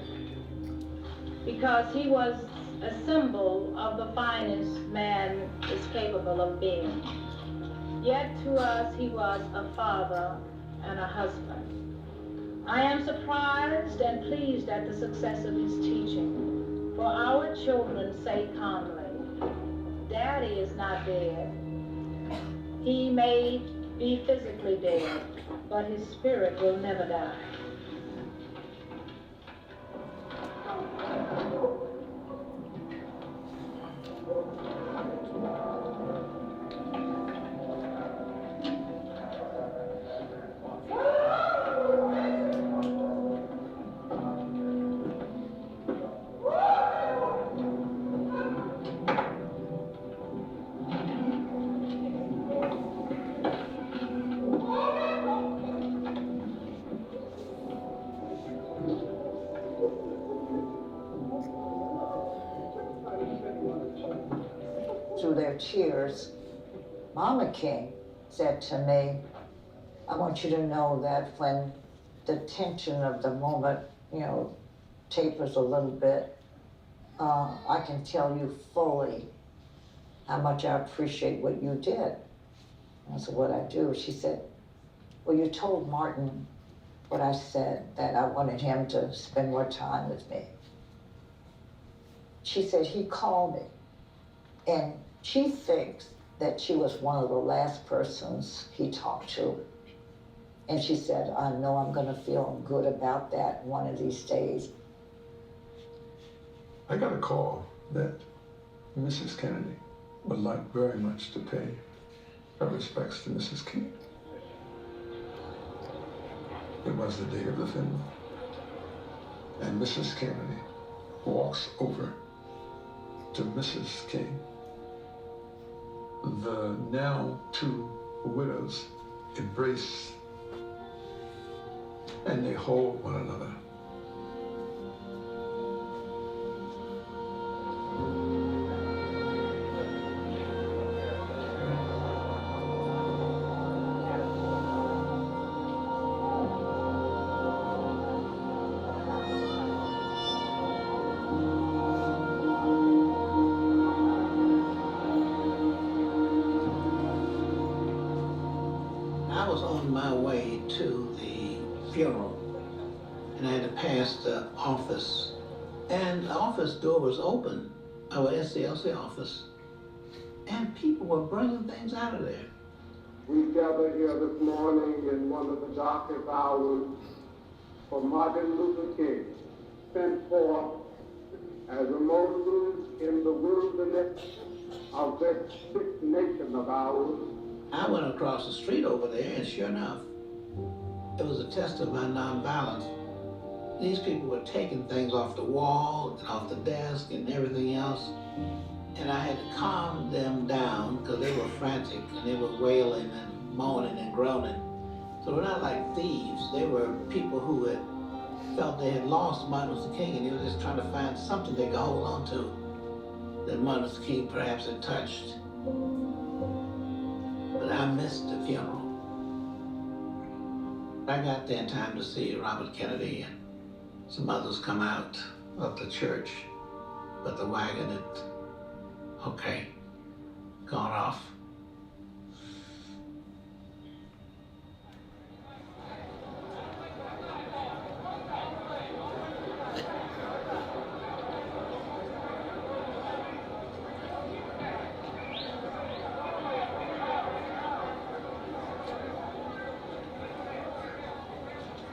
because he was a symbol of the finest man is capable of being. Yet to us, he was a father and a husband. I am surprised and pleased at the success of his teaching. For our children say calmly, "Daddy is not dead. He may be physically dead, but his spirit will never die." through their tears, Mama King said to me, I want you to know that when the tension of the moment, tapers a little bit, I can tell you fully how much I appreciate what you did. I said, what I do? She said, well, you told Martin what I said, that I wanted him to spend more time with me. She said, he called me, and she thinks that she was one of the last persons he talked to. And she said, I know I'm gonna feel good about that one of these days. I got a call that Mrs. Kennedy would like very much to pay her respects to Mrs. King. It was the day of the funeral. And Mrs. Kennedy walks over to Mrs. King. The now two widows embrace and they hold one another. I was on my way to the funeral, and I had to pass the office, and the office door was open, our SCLC office, and people were bringing things out of there. We gather here this morning in one of the darkest hours for Martin Luther King, sent forth as a Moses in the wilderness of this sick nation of ours. I went across the street over there, and sure enough, it was a test of my nonviolence. These people were taking things off the wall and off the desk and everything else, and I had to calm them down because they were frantic and they were wailing and moaning and groaning. So they're not like thieves. They were people who had felt they had lost Martin Luther King, and they were just trying to find something they could hold on to that Martin Luther King perhaps had touched. But I missed the funeral. I got there in time to see Robert Kennedy and some others come out of the church, but the wagon had, gone off.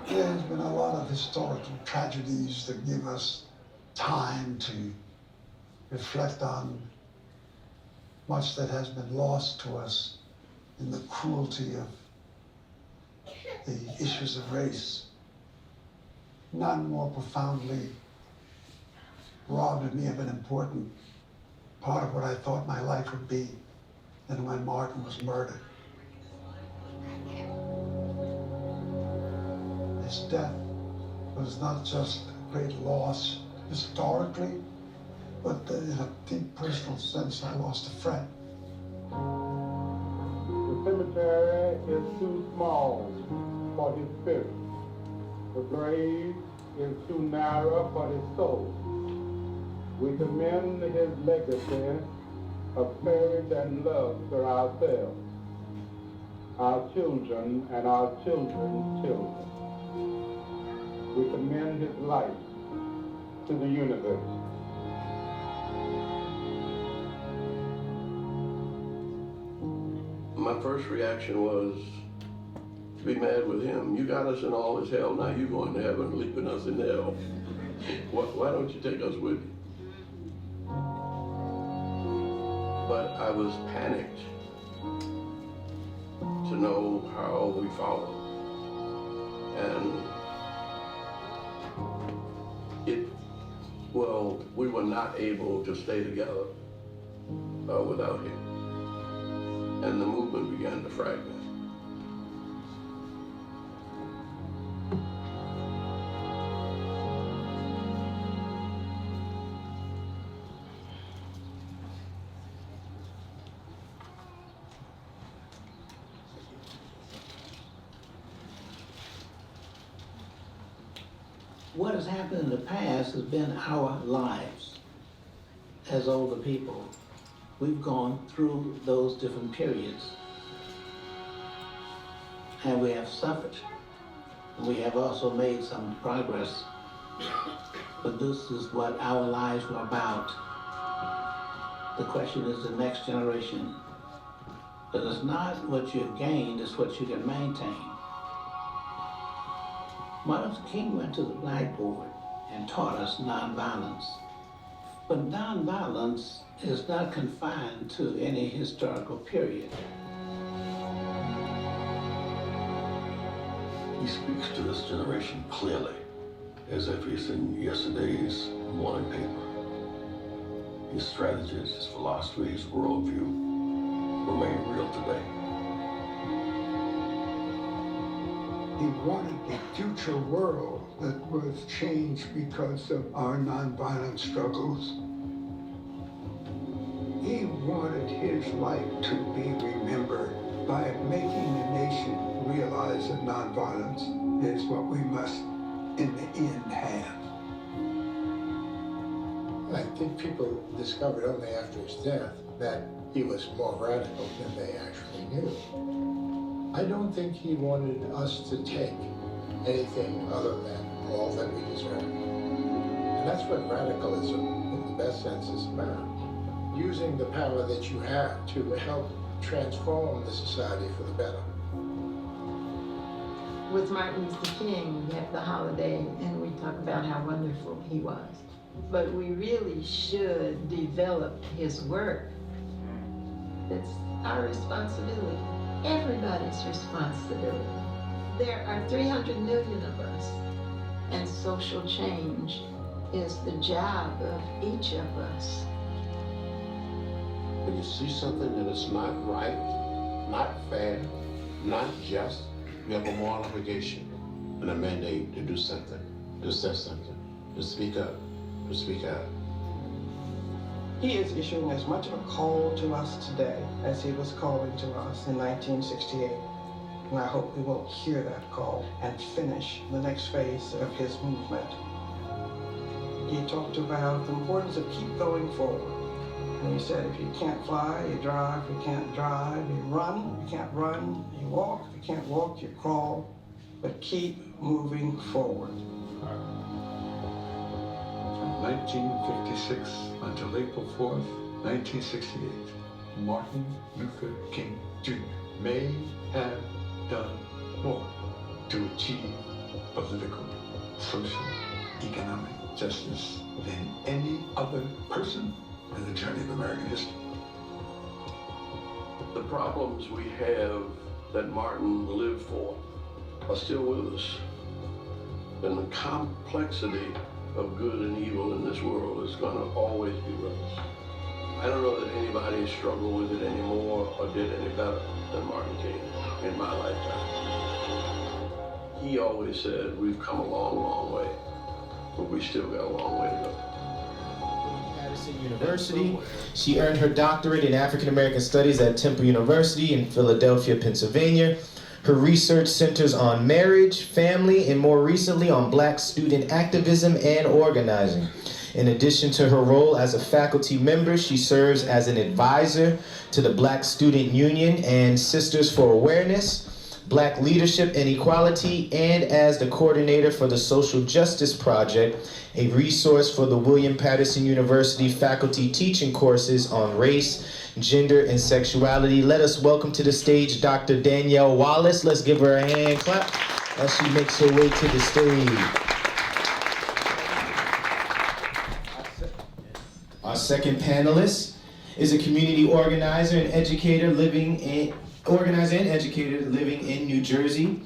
There's been a lot of historical tragedies that give us time to reflect on much that has been lost to us in the cruelty of the issues of race. None more profoundly robbed me of an important part of what I thought my life would be than when Martin was murdered. His death was not just a great loss historically, but in a deep personal sense, I lost a friend. The cemetery is too small for his spirit. The grave is too narrow for his soul. We commend his legacy of courage and love for ourselves, our children, and our children's children. We commend his life to the universe. My first reaction was to be mad with him. You got us in all this hell, now you're going to heaven, leaving us in hell. Why don't you take us with you? But I was panicked to know how we followed. And we were not able to stay together without him. And the movement began to fragment. What has happened in the past has been our lives as older people. We've gone through those different periods, and we have suffered. We have also made some progress, but this is what our lives were about. The question is the next generation. But it's not what you've gained, it's what you can maintain. Martin Luther King went to the blackboard and taught us nonviolence. But nonviolence is not confined to any historical period. He speaks to this generation clearly, as if it's in yesterday's morning paper. His strategies, his philosophy, his worldview remain real today. He wanted a future world that was changed because of our nonviolent struggles. He wanted his life to be remembered by making the nation realize that nonviolence is what we must, in the end, have. I think people discovered only after his death that he was more radical than they actually knew. I don't think he wanted us to take anything other than all that we deserve. And that's what radicalism, in the best sense, is about. Using the power that you have to help transform the society for the better. With Martin Luther King, we have the holiday, and we talk about how wonderful he was. But we really should develop his work. It's our responsibility, everybody's responsibility. There are 300 million of us, and social change is the job of each of us. When you see something that is not right, not fair, not just, you have a moral obligation and a mandate to do something, to say something, to speak up, to speak out. He is issuing as much of a call to us today as he was calling to us in 1968. And I hope we will hear that call and finish the next phase of his movement. He talked about the importance of keep going forward. And he said, if you can't fly, you drive. If you can't drive, you run. If you can't run, you walk. If you can't walk, you crawl. But keep moving forward. From 1956 until April 4th, 1968, Martin Luther King Jr. may have done more to achieve political, social, economic justice than any other person in the journey of American history. The problems we have that Martin lived for are still with us. And the complexity of good and evil in this world is going to always be with us. I don't know that anybody struggled with it anymore or did any better than Martin King in my lifetime. He always said, we've come a long, long way, but we still got a long way to go. University. She earned her doctorate in African American Studies at Temple University in Philadelphia, Pennsylvania. Her research centers on marriage, family, and more recently on Black student activism and organizing. In addition to her role as a faculty member, she serves as an advisor to the Black Student Union and Sisters for Awareness, Black Leadership and Equality, and as the coordinator for the Social Justice Project, a resource for the William Patterson University faculty teaching courses on race, gender, and sexuality. Let us welcome to the stage Dr. Danielle Wallace. Let's give her a hand clap as she makes her way to the stage. Our second panelist is a community organizer and educator living in New Jersey.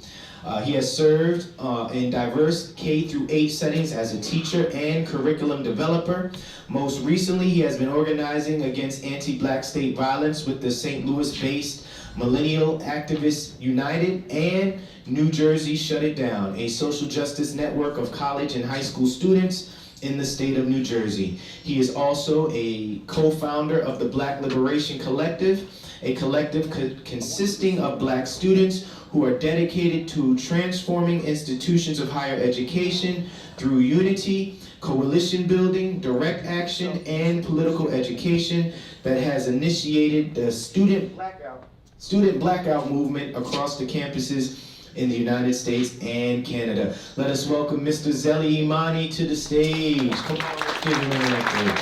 He has served in diverse K-8 settings as a teacher and curriculum developer. Most recently, he has been organizing against anti-Black state violence with the St. Louis-based Millennial Activists United and New Jersey Shut It Down, a social justice network of college and high school students in the state of New Jersey. He is also a co-founder of the Black Liberation Collective a collective consisting of Black students who are dedicated to transforming institutions of higher education through unity, coalition building, direct action, and political education that has initiated the student blackout movement across the campuses in the United States and Canada. Let us welcome Mr. Zeli Imani to the stage. Come on, let's give him a hand.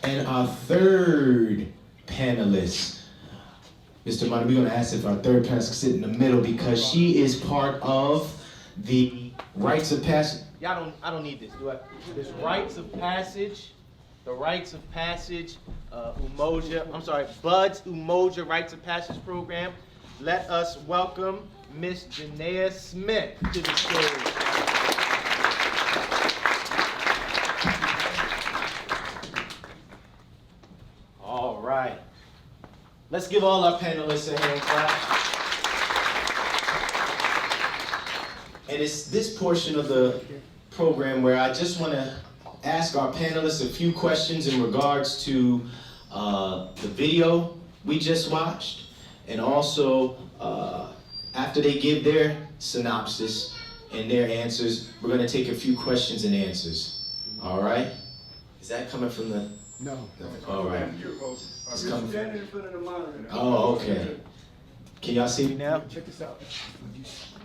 And our third panelist, Mr. Imani, we're gonna ask if our third panelist can sit in the middle because she is part of the rites of passage. I don't need this, do I? This rites of passage, the rites of passage, Bud's Umoja Rites of Passage program. Let us welcome Miss Janaea Smith to the stage. All right. Let's give all our panelists a hand clap. And it's this portion of the program where I just want to ask our panelists a few questions in regards to the video we just watched, and also after they give their synopsis and their answers, we're going to take a few questions and answers. All right? Is that coming from the... No. All right. It's coming standing in front of the monitor. Oh, okay. Can y'all see me now? Check this out.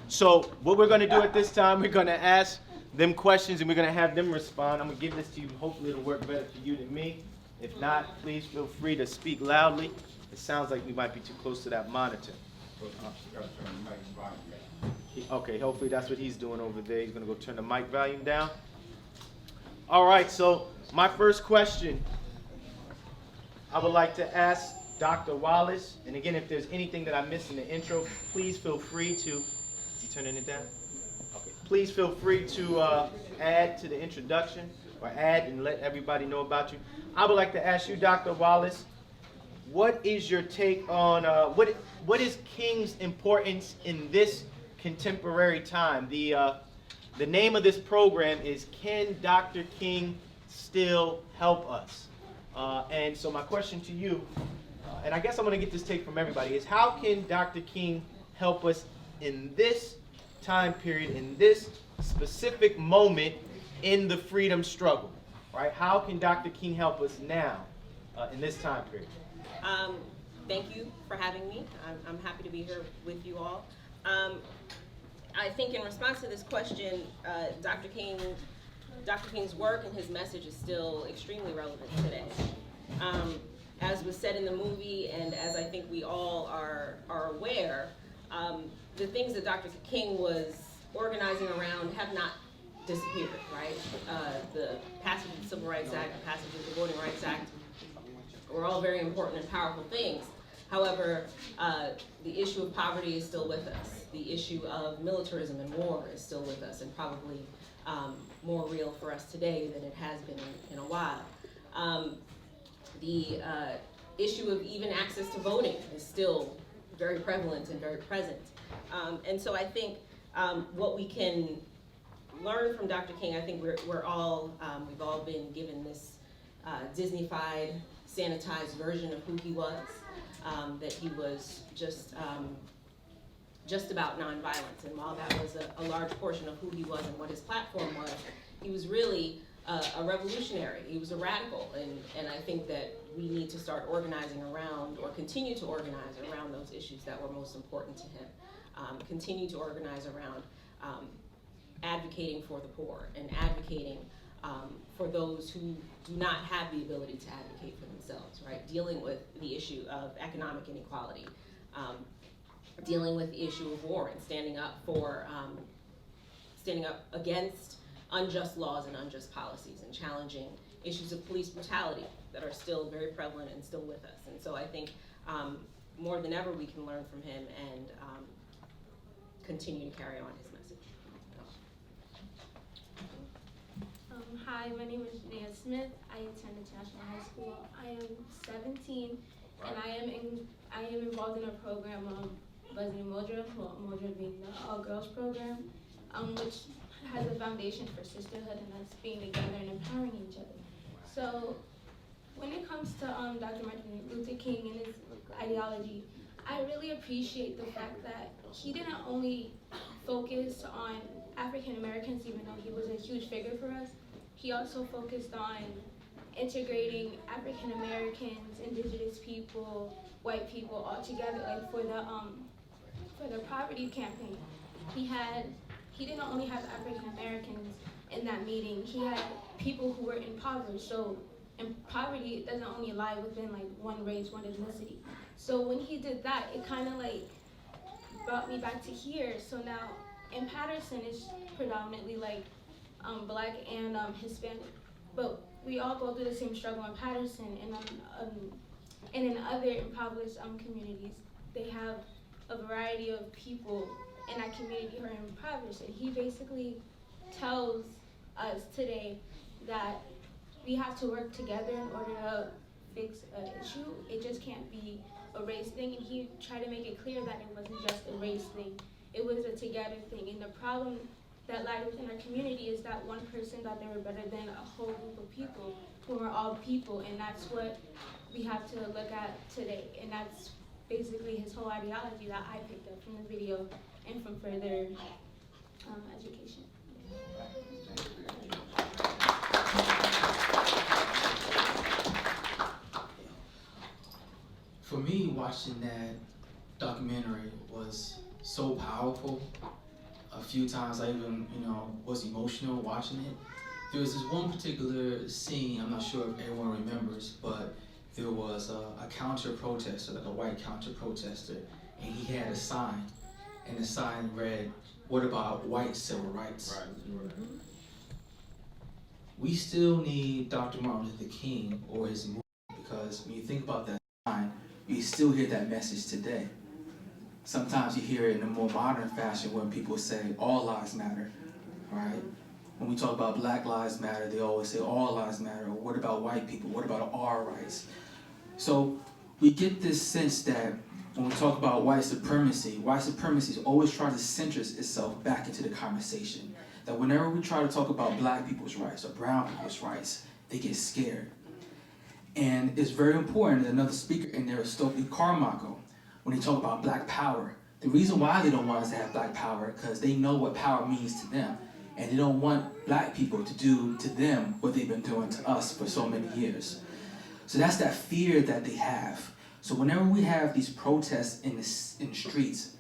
So what we're going to do at this time, we're going to ask them questions and we're going to have them respond. I'm going to give this to you. Hopefully it'll work better for you than me. If not, please feel free to speak loudly. It sounds like we might be too close to that monitor. Okay, hopefully that's what he's doing over there. He's going to go turn the mic volume down. All right, so my first question, I would like to ask Dr. Wallace, and again, if there's anything that I missed in the intro, please feel free to, you turning it down? Okay. Please feel free to add to the introduction or add and let everybody know about you. I would like to ask you, Dr. Wallace, what is your take on, what is King's importance in this contemporary time? The name of this program is Can Dr. King Still Help Us? And so my question to you, and I guess I'm going to get this take from everybody, is how can Dr. King help us in this time period, in this specific moment in the freedom struggle, right? How can Dr. King help us now in this time period? Thank you for having me. I'm happy to be here with you all. I think in response to this question, Dr. King's work and his message is still extremely relevant today. As was said in the movie, and as I think we all are aware, the things that Dr. King was organizing around have not disappeared, right? The passage of the Civil Rights Act, the passage of the Voting Rights Act were all very important and powerful things. However, the issue of poverty is still with us. The issue of militarism and war is still with us, and probably more real for us today than it has been in a while. The issue of even access to voting is still very prevalent and very present. And so I think what we can learn from Dr. King, I think we've all been given this Disney-fied, sanitized version of who he was, that he was just about nonviolence. And while that was a large portion of who he was and what his platform was, he was really a revolutionary. He was a radical. And I think that we need to start organizing around, or continue to organize around, those issues that were most important to him. Continue to organize around advocating for the poor and advocating for those who do not have the ability to advocate for themselves, right? Dealing with the issue of economic inequality, dealing with the issue of war, and standing up against unjust laws and unjust policies, and challenging issues of police brutality that are still very prevalent and still with us. And so I think more than ever we can learn from him and continue to carry on his message. Hi, my name is Janaea Smith. I attend International High School. I am 17, and I am involved in a program, Bud's Umoja, Umoja being the all-girls program, which has a foundation for sisterhood and us being together and empowering each other. So When it comes to Dr. Martin Luther King and his ideology, I really appreciate the fact that he didn't only focus on African Americans, even though he was a huge figure for us. He also focused on integrating African Americans, indigenous people, white people all together, like for the poverty campaign. He didn't only have African Americans in that meeting. He had people who were impoverished. So and poverty doesn't only lie within like one race, one ethnicity. So when he did that, it kind of like brought me back to here. So now in Patterson, it's predominantly like Black and Hispanic, but we all go through the same struggle in Patterson and in other impoverished communities. They have a variety of people in that community who are impoverished, and he basically tells us today that we have to work together in order to fix an issue. It just can't be a race thing, and he tried to make it clear that it wasn't just a race thing. It was a together thing, and the problem that lied within our community is that one person thought they were better than a whole group of people who are all people, and that's what we have to look at today. And that's basically his whole ideology that I picked up from the video and from further education. For me, watching that documentary was so powerful. A few times I even, was emotional watching it. There was this one particular scene, I'm not sure if everyone remembers, but there was a counter-protester, like a white counter-protester, and he had a sign, and the sign read, "What about white civil rights?" Right. We still need Dr. Martin Luther King or his movement, because when you think about that sign, you still hear that message today. Sometimes you hear it in a more modern fashion when people say all lives matter, right? When we talk about Black Lives Matter, they always say all lives matter. Or what about white people? What about our rights? So we get this sense that when we talk about white supremacy is always trying to center itself back into the conversation. That whenever we try to talk about Black people's rights or brown people's rights, they get scared. And it's very important, another speaker in there is Stokely Carmichael, when they talk about Black power. The reason why they don't want us to have Black power, because they know what power means to them. And they don't want Black people to do to them what they've been doing to us for so many years. So that's that fear that they have. So whenever we have these protests in the streets,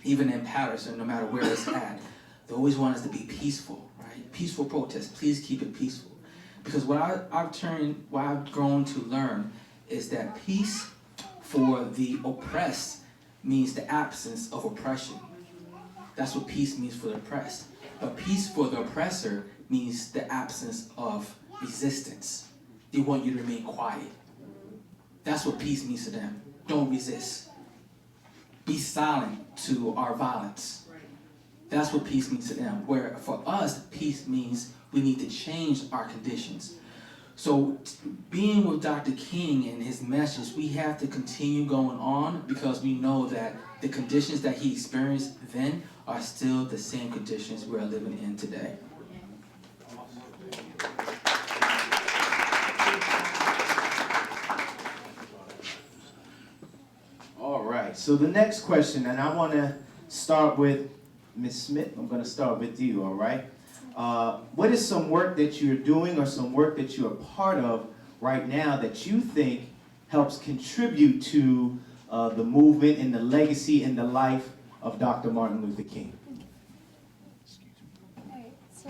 even in Patterson, no matter where it's at, they always want us to be peaceful, right? Peaceful protests, please keep it peaceful. Because what I've grown to learn is that peace for the oppressed means the absence of oppression. That's what peace means for the oppressed. But peace for the oppressor means the absence of resistance. They want you to remain quiet. That's what peace means to them. Don't resist. Be silent to our violence. That's what peace means to them. Where for us, peace means we need to change our conditions. So being with Dr. King and his message, we have to continue going on because we know that the conditions that he experienced then are still the same conditions we're living in today. All right, so the next question, and I want to start with Ms. Smith. I'm going to start with you, all right? What is some work that you're doing or some work that you're a part of right now that you think helps contribute to the movement and the legacy and the life of Dr. Martin Luther King? Alright, so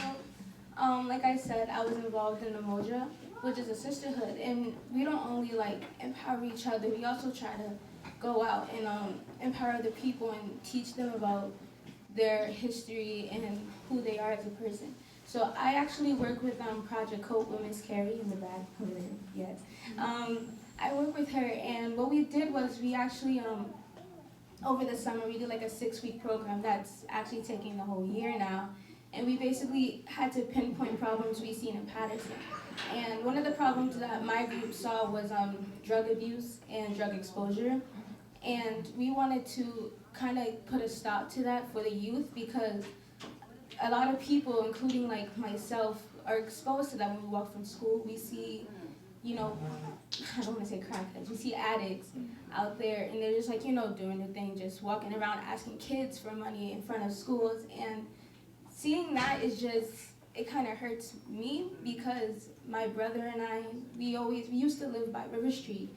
like I said, I was involved in the Moja, which is a sisterhood, and we don't only like empower each other, we also try to go out and empower other people and teach them about their history and who they are as a person. So I actually work with Project Hope with Miss Carrie in the back over there, yes. I work with her, and what we did was we actually, over the summer, we did like a 6-week program that's actually taking the whole year now. And we basically had to pinpoint problems we seen in Patterson. And one of the problems that my group saw was drug abuse and drug exposure. And we wanted to kind of put a stop to that for the youth because a lot of people, including like myself, are exposed to that when we walk from school. We see, I don't want to say crackheads, you see addicts out there, and they're just like, doing the thing, just walking around asking kids for money in front of schools. And seeing that is just, it kind of hurts me, because my brother and I, we used to live by River Street.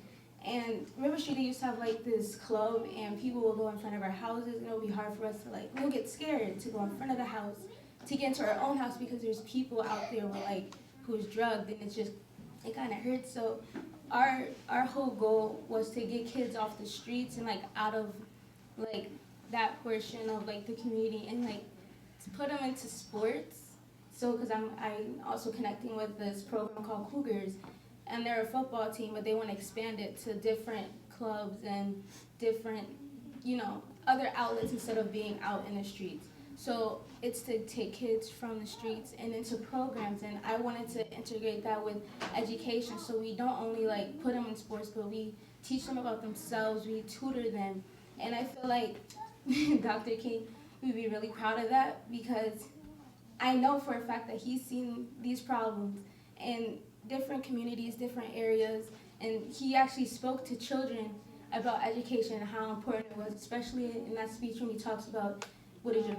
And River Street, they used to have like this club, and people will go in front of our houses, and it'll be hard for us to we'll get scared to go in front of the house, to get into our own house, because there's people out there who's drugged, and it kind of hurts. So our whole goal was to get kids off the streets and out of that portion of the community, and to put them into sports. So because I'm also connecting with this program called Cougars, and they're a football team, but they want to expand it to different clubs and different other outlets instead of being out in the streets. So it's to take kids from the streets and into programs, and I wanted to integrate that with education, so we don't only put them in sports, but we teach them about themselves, we tutor them. And I feel like Dr. King would be really proud of that, because I know for a fact that he's seen these problems in different communities, different areas, and he actually spoke to children about education and how important it was, especially in that speech when he talks about what is your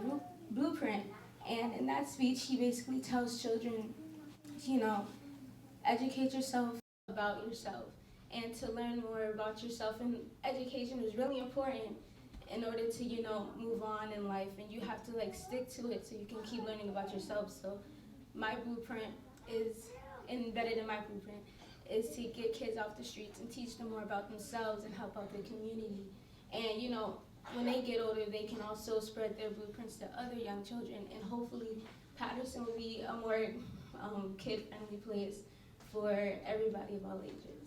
blueprint. And in that speech, he basically tells children, educate yourself about yourself, and to learn more about yourself. And education is really important in order to, move on in life, and you have to stick to it so you can keep learning about yourself. So my blueprint is, embedded in my blueprint, is to get kids off the streets and teach them more about themselves and help out the community. And when they get older, they can also spread their blueprints to other young children, and hopefully Patterson will be a more kid-friendly place for everybody of all ages.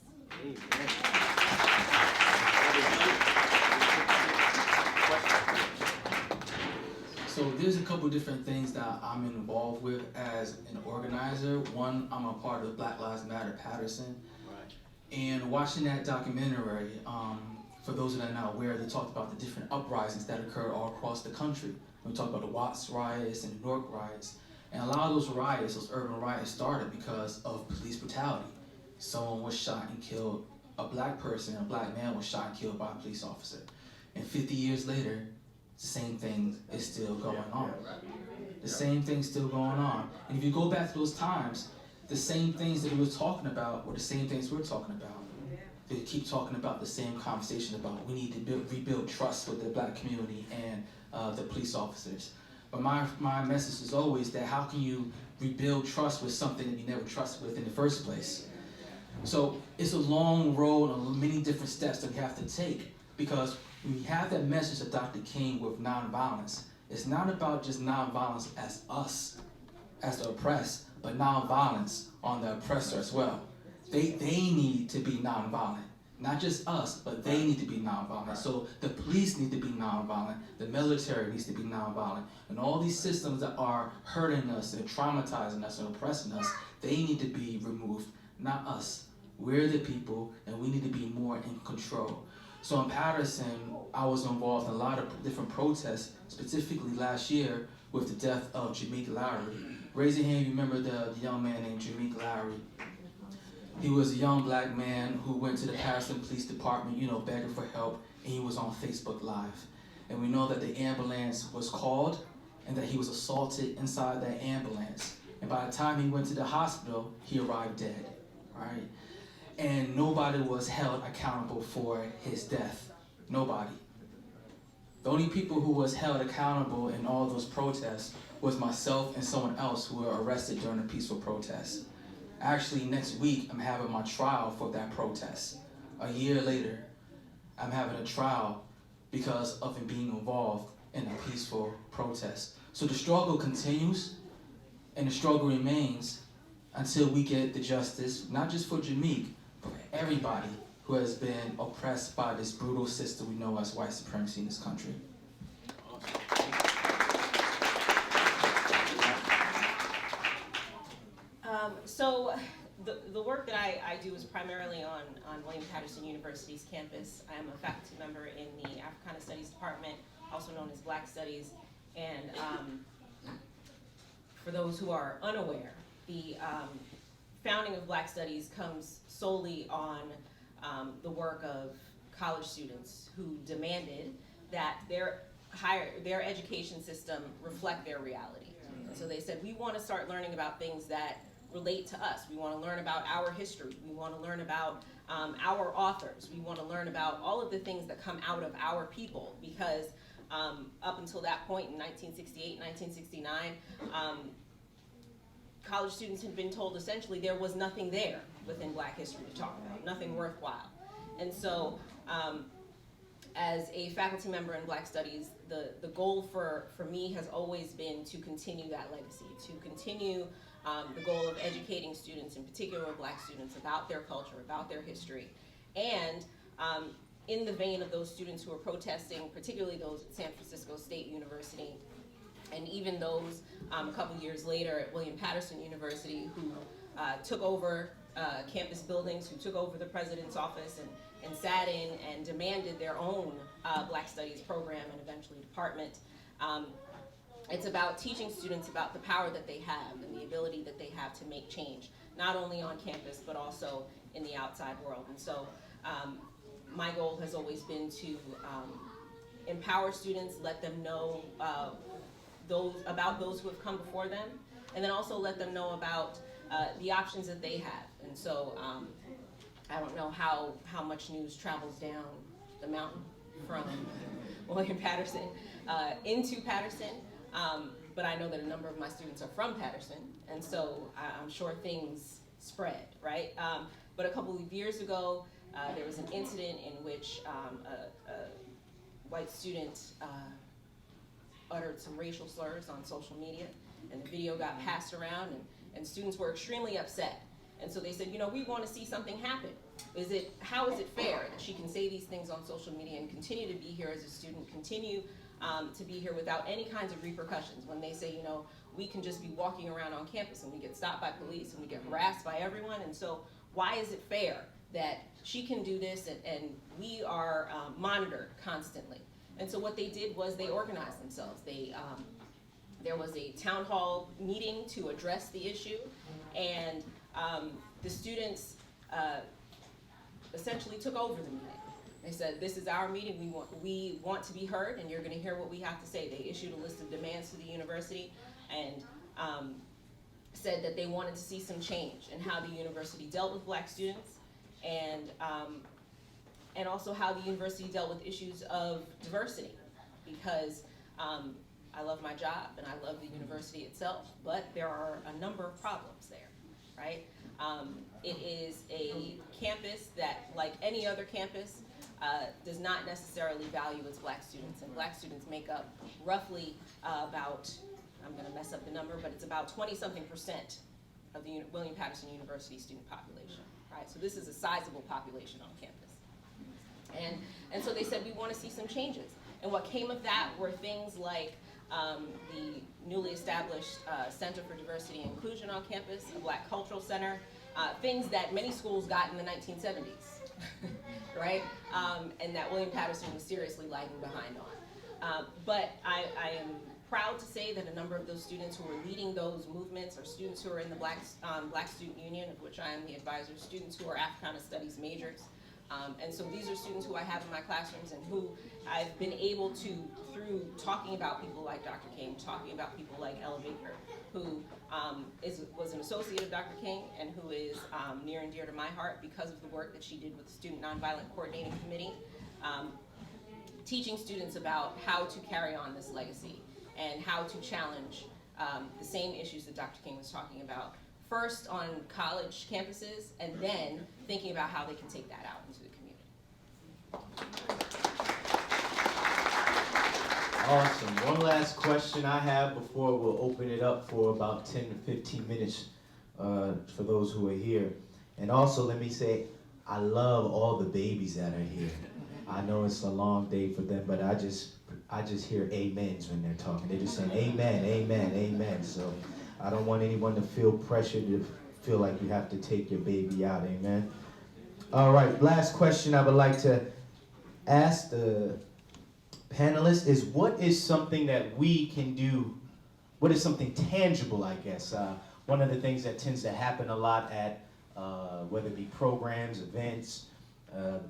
So there's a couple different things that I'm involved with as an organizer. One, I'm a part of Black Lives Matter Patterson. And watching that documentary, for those that are not aware, they talked about the different uprisings that occurred all across the country. We talked about the Watts riots and the Newark riots. And a lot of those riots, those urban riots, started because of police brutality. Someone was shot and killed, a black person, a black man was shot and killed by a police officer. And 50 years later, the same thing is still going on. The same thing's still going on. And if you go back to those times, the same things that we were talking about were the same things we're talking about. They keep talking about the same conversation about we need to rebuild trust with the black community and the police officers. But my message is always that how can you rebuild trust with something that you never trusted with in the first place? So it's a long road and many different steps that we have to take, because when you have that message of Dr. King with nonviolence, it's not about just nonviolence as us, as the oppressed, but nonviolence on the oppressor as well. They need to be nonviolent. Not just us, but they need to be nonviolent. So the police need to be nonviolent. The military needs to be nonviolent. And all these systems that are hurting us and traumatizing us and oppressing us, they need to be removed, not us. We're the people, and we need to be more in control. So in Patterson, I was involved in a lot of different protests, specifically last year with the death of Jameek Lowry. Raise your hand if you remember the young man named Jameek Lowry. He was a young black man who went to the Patterson Police Department, begging for help, and he was on Facebook Live. And we know that the ambulance was called and that he was assaulted inside that ambulance. And by the time he went to the hospital, he arrived dead, right? And nobody was held accountable for his death. Nobody. The only people who was held accountable in all those protests was myself and someone else who were arrested during a peaceful protest. Actually, next week, I'm having my trial for that protest. A year later, I'm having a trial because of him being involved in a peaceful protest. So the struggle continues, and the struggle remains until we get the justice, not just for Jameek, but for everybody who has been oppressed by this brutal system we know as white supremacy in this country. So the work that I do is primarily on William Patterson University's campus. I am a faculty member in the Africana Studies Department, also known as Black Studies. And for those who are unaware, the founding of Black Studies comes solely on the work of college students who demanded that their education system reflect their reality. And so they said, we want to start learning about things that relate to us. We want to learn about our history. We want to learn about our authors. We want to learn about all of the things that come out of our people, because up until that point in 1968, 1969, college students had been told essentially there was nothing there within Black history to talk about, nothing worthwhile. And so as a faculty member in Black Studies, the goal for me has always been to continue that legacy, to continue the goal of educating students, in particular Black students, about their culture, about their history. And in the vein of those students who are protesting, particularly those at San Francisco State University, and even those a couple years later at William Patterson University, who took over campus buildings, who took over the president's office and sat in and demanded their own Black Studies program and eventually department. It's about teaching students about the power that they have and the ability that they have to make change, not only on campus, but also in the outside world. And so my goal has always been to empower students, let them know about those who have come before them, and then also let them know about the options that they have. And so I don't know how much news travels down the mountain from William Patterson into Patterson, but I know that a number of my students are from Patterson, and so I'm sure things spread, right? But a couple of years ago, there was an incident in which a white student uttered some racial slurs on social media, and the video got passed around, and students were extremely upset. And so they said, we want to see something happen. How is it fair that she can say these things on social media and continue to be here as a student, continue to be here without any kinds of repercussions, when they say, we can just be walking around on campus and we get stopped by police and we get harassed by everyone, and so why is it fair that she can do this and we are monitored constantly? And so what they did was they organized themselves. There was a town hall meeting to address the issue, and the students essentially took over the meeting. They said, this is our meeting, we want to be heard, and you're gonna hear what we have to say. They issued a list of demands to the university and said that they wanted to see some change in how the university dealt with Black students, and also how the university dealt with issues of diversity, because I love my job and I love the university itself, but there are a number of problems there, right? It is a campus that, like any other campus, does not necessarily value its Black students, and Black students make up roughly about, I'm gonna mess up the number, but it's about 20-something% of the William Patterson University student population, right? So this is a sizable population on campus. And so they said, we want to see some changes. And what came of that were things like the newly established Center for Diversity and Inclusion on campus, a Black Cultural Center, things that many schools got in the 1970s, right? And that William Patterson was seriously lagging behind on. But I am proud to say that a number of those students who are leading those movements are students who are in the Black Student Union, of which I am the advisor, students who are Africana Studies majors. And so these are students who I have in my classrooms and who I've been able to, through talking about people like Dr. King, talking about people like Ella Baker, who was an associate of Dr. King and who is near and dear to my heart because of the work that she did with the Student Nonviolent Coordinating Committee, teaching students about how to carry on this legacy and how to challenge the same issues that Dr. King was talking about, first on college campuses, and then thinking about how they can take that out into the community. Awesome. One last question I have before we'll open it up for about 10 to 15 minutes for those who are here. And also let me say, I love all the babies that are here. I know it's a long day for them, but I just hear amens when they're talking. They're just saying amen, amen, amen. So I don't want anyone to feel pressured to feel like you have to take your baby out, amen. All right, last question I would like to ask the panelists is, what is something that we can do, what is something tangible, I guess, one of the things that tends to happen a lot at whether it be programs, events,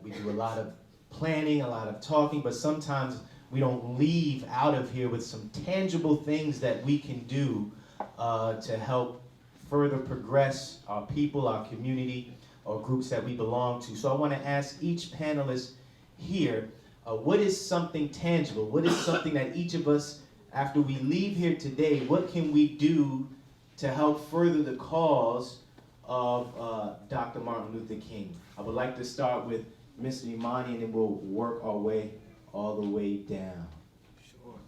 we do a lot of planning, a lot of talking, but sometimes we don't leave out of here with some tangible things that we can do to help further progress our people, our community, or groups that we belong to. So I want to ask each panelist here, what is something tangible? What is something that each of us, after we leave here today, what can we do to help further the cause of Dr. Martin Luther King? I would like to start with Mr. Imani, and then we'll work our way all the way down. Sure,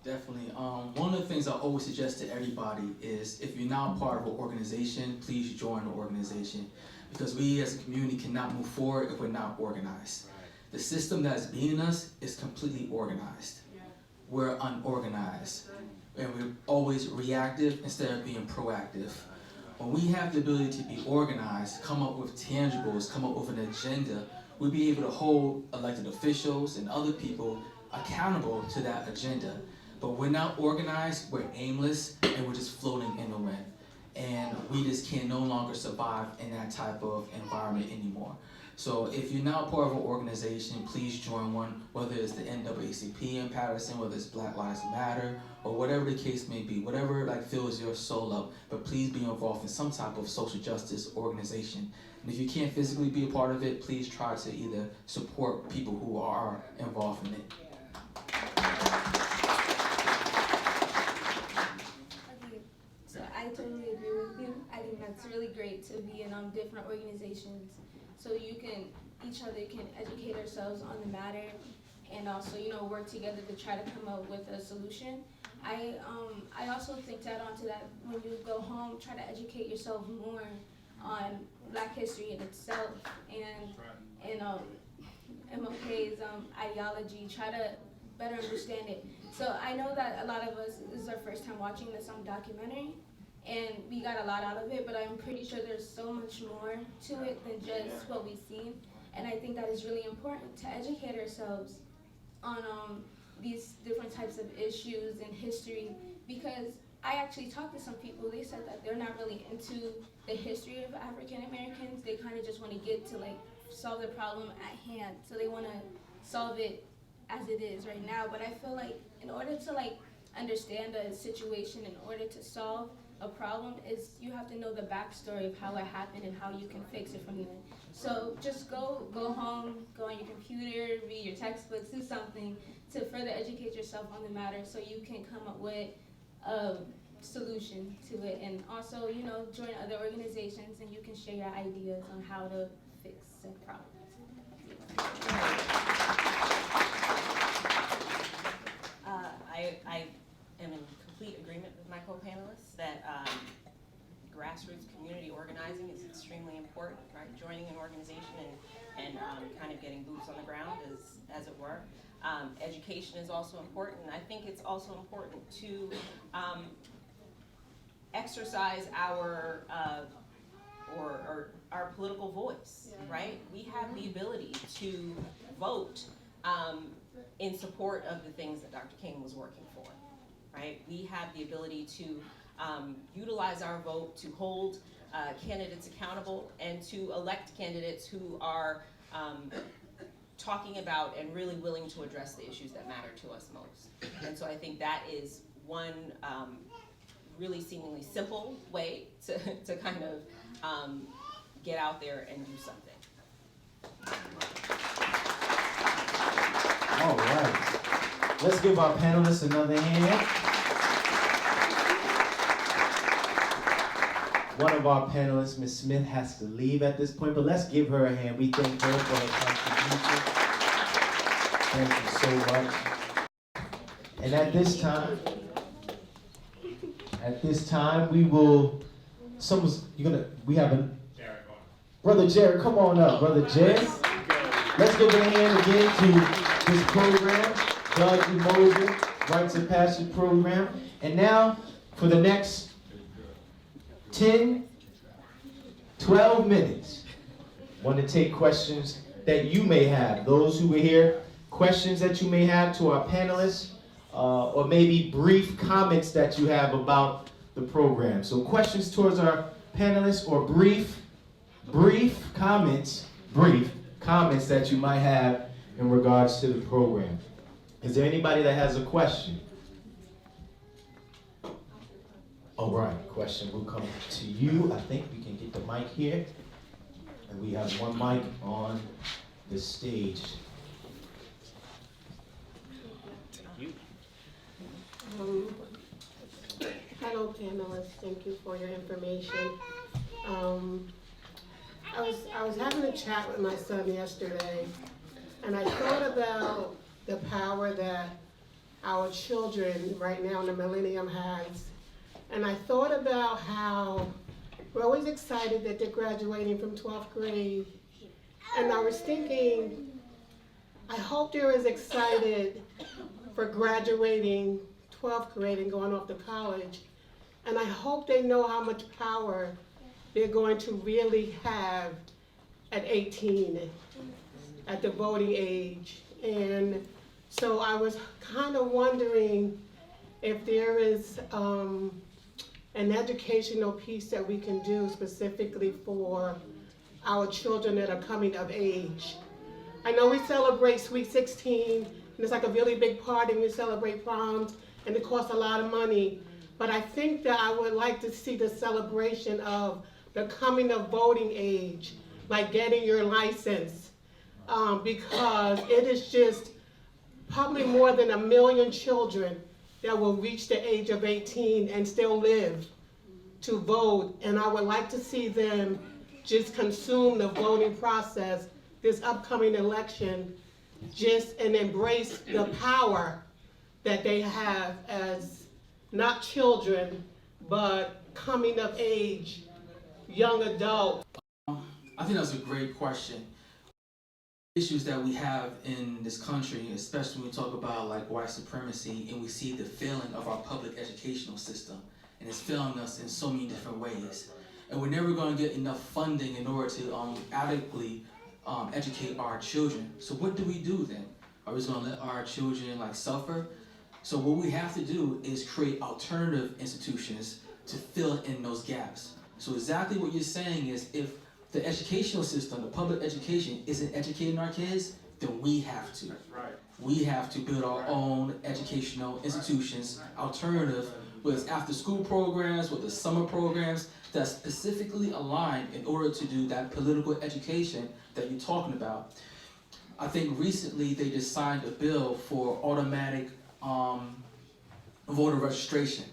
definitely. One of the things I always suggest to everybody is if you're not part of an organization, please join the organization, because we as a community cannot move forward if we're not organized. The system that's beating us is completely organized. We're unorganized, and we're always reactive instead of being proactive. When we have the ability to be organized, come up with tangibles, come up with an agenda, we'll be able to hold elected officials and other people accountable to that agenda. But we're not organized, we're aimless, and we're just floating in the wind. And we just can no longer survive in that type of environment anymore. So if you're not part of an organization, please join one, whether it's the NAACP in Patterson, whether it's Black Lives Matter, or whatever the case may be, whatever fills your soul up, but please be involved in some type of social justice organization. And if you can't physically be a part of it, please try to either support people who are involved in it. So I totally agree with you. I think that's really great to be in different organizations, so each other can educate ourselves on the matter, and also work together to try to come up with a solution. I also think to add on to that, when you go home, try to educate yourself more on Black history in itself and MLK's ideology. Try to better understand it. So I know that a lot of us, this is our first time watching this documentary, and we got a lot out of it, but I'm pretty sure there's so much more to it than just what we've seen. And I think that is really important to educate ourselves on these different types of issues in history, because I actually talked to some people. They said that they're not really into the history of African Americans. They kind of just want to get to solve the problem at hand. So they want to solve it as it is right now. But I feel like in order to understand a situation, in order to solve a problem, is you have to know the backstory of how it happened and how you can fix it from there. So just go home, go on your computer, read your textbooks, do something to further educate yourself on the matter, so you can come up with a solution to it. And also, join other organizations, and you can share your ideas on how to fix the problem. I am in complete agreement with my co-panelists that grassroots community organizing is extremely important, right? Joining an organization and kind of getting boots on the ground, as it were. Education is also important. I think it's also important to exercise our our political voice, right? We have the ability to vote in support of the things that Dr. King was working for, right? We have the ability to utilize our vote to hold candidates accountable and to elect candidates who are talking about and really willing to address the issues that matter to us most. And so I think that is one really seemingly simple way to kind of get out there and do something. All right. Let's give our panelists another hand. One of our panelists, Ms. Smith, has to leave at this point, but let's give her a hand. We thank her for her contribution. Thank you so much. And at this time, we will, we have a, Brother Jared, come on up, Brother Jared. Let's give a hand again to this program, Judge Emotion, Rites of Passage program. And now, for the next 10, 12 minutes, I want to take questions that you may have. Those who were here, questions that you may have to our panelists, or maybe brief comments that you have about the program. So questions towards our panelists or brief comments that you might have in regards to the program. Is there anybody that has a question? All right, question will come to you. I think we can get the mic here. And we have one mic on the stage. Hello, panelists. Thank you for your information. I was having a chat with my son yesterday, and I thought about the power that our children right now in the millennium has. And I thought about how we're always excited that they're graduating from 12th grade. And I was thinking, I hope they're as excited for graduating 12th grade and going off to college. And I hope they know how much power they're going to really have at 18, at the voting age. And so I was kind of wondering if there is an educational piece that we can do specifically for our children that are coming of age. I know we celebrate Sweet 16, and it's like a really big party, and we celebrate proms, and it costs a lot of money. But I think that I would like to see the celebration of the coming of voting age, like getting your license, because it is just probably more than 1 million children that will reach the age of 18 and still live to vote. And I would like to see them just consume the voting process this upcoming election, just and embrace the power that they have as not children, but coming of age, young adult. I think that's a great question. Issues that we have in this country, especially when we talk about like white supremacy, and we see the failing of our public educational system, and it's failing us in so many different ways. And we're never going to get enough funding in order to adequately educate our children. So what do we do then? Are we just going to let our children like suffer? So what we have to do is create alternative institutions to fill in those gaps. So exactly what you're saying is, if the educational system, the public education, isn't educating our kids, then we have to. That's right. We have to build our own educational institutions, alternative, with after school programs, with the summer programs, that specifically aligned in order to do that political education that you're talking about. I think recently they just signed a bill for automatic voter registration.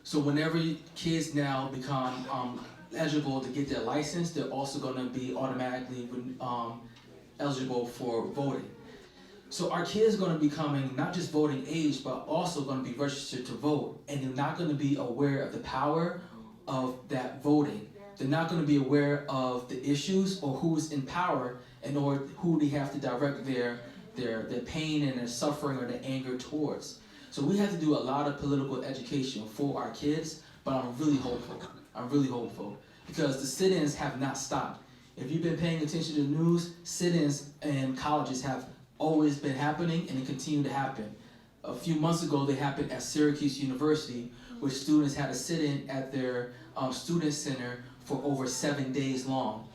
So whenever kids now become eligible to get their license, they're also going to be automatically eligible for voting. So our kids are going to be becoming not just voting age, but also going to be registered to vote, and they're not going to be aware of the power of that voting. They're not going to be aware of the issues or who's in power and or who they have to direct their pain and their suffering or their anger towards. So we have to do a lot of political education for our kids, but I'm really hopeful because the sit-ins have not stopped. If you've been paying attention to the news, sit-ins in colleges have always been happening, and they continue to happen. A few months ago, they happened at Syracuse University, where students had a sit-in at their student center for over 7 days long.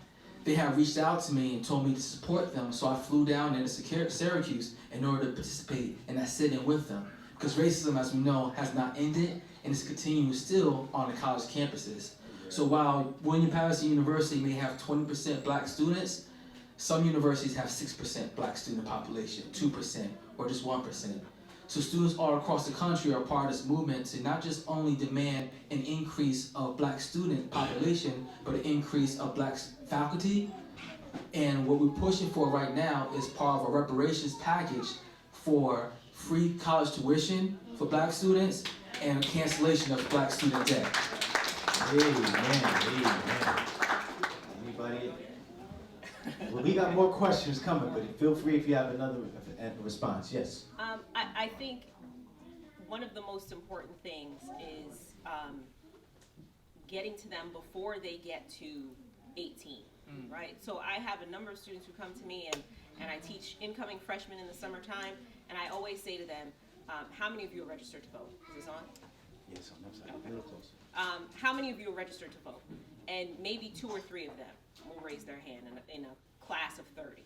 They had reached out to me and told me to support them, so I flew down into Syracuse in order to participate in that sit-in with them. Because racism, as we know, has not ended, and it's continuing still on the college campuses. So while William Patterson University may have 20% black students, some universities have 6% black student population, 2%, or just 1%. So students all across the country are part of this movement to not just only demand an increase of black student population, but an increase of black faculty. And what we're pushing for right now is part of a reparations package for free college tuition for black students and cancellation of black student debt. Amen. Anybody? Well, we got more questions coming, but feel free if you have another response. Yes. I think one of the most important things is getting to them before they get to 18, right? So I have a number of students who come to me, and I teach incoming freshmen in the summertime, and I always say to them, how many of you are registered to vote? Is this on? Yes, on that side. Okay. A little closer. How many of you are registered to vote? And maybe 2 or 3 of them will raise their hand in a class of 30.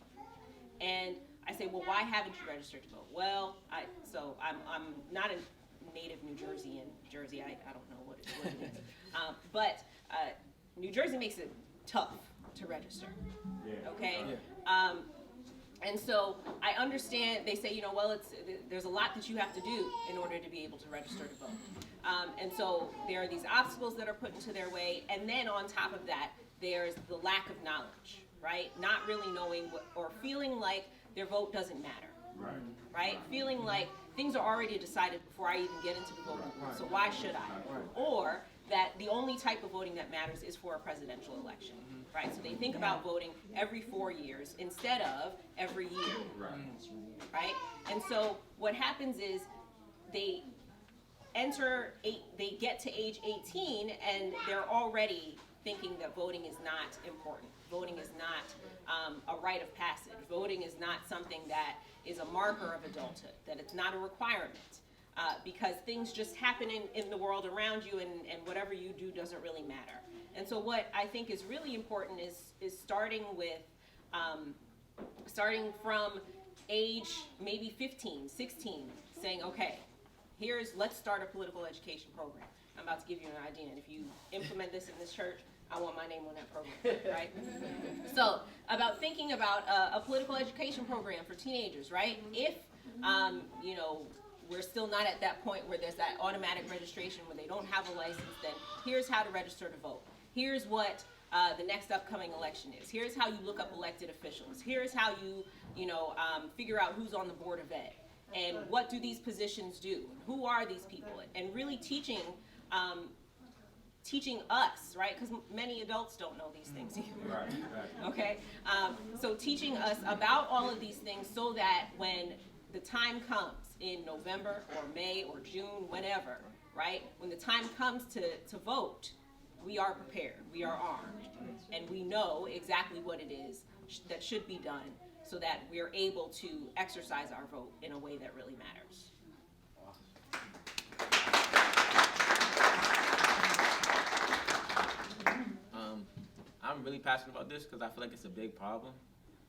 And I say, well, why haven't you registered to vote? Well, I'm not a native New Jerseyan. Jersey, I don't know what it is. But New Jersey makes it tough to register. Okay. And so I understand they say, well, there's a lot that you have to do in order to be able to register to vote. And so there are these obstacles that are put into their way, and then on top of that, there's the lack of knowledge, right? Not really knowing or feeling like their vote doesn't matter, right? Feeling like things are already decided before I even get into the voting booth, so why should I? Or that the only type of voting that matters is for a presidential election, right? So they think about voting every 4 years instead of every year, right? And so what happens is they get to age 18 and they're already thinking that voting is not important. Voting is not a rite of passage. Voting is not something that is a marker of adulthood, that it's not a requirement. Because things just happen in the world around you, and whatever you do doesn't really matter. And so what I think is really important is starting from age maybe 15, 16, saying, okay, let's start a political education program. I'm about to give you an idea, and if you implement this in this church, I want my name on that program, right? So about thinking about a political education program for teenagers, right? If, we're still not at that point where there's that automatic registration where they don't have a license, then here's how to register to vote. Here's what the next upcoming election is. Here's how you look up elected officials. Here's how you figure out who's on the Board of Ed. And what do these positions do? Who are these people? And really teaching us, right? Because many adults don't know these things either. Right. Okay? So teaching us about all of these things so that when the time comes in November or May or June, whenever, right? When the time comes to vote, we are prepared, we are armed, and we know exactly what it is that should be done so that we are able to exercise our vote in a way that really matters. I'm really passionate about this because I feel like it's a big problem,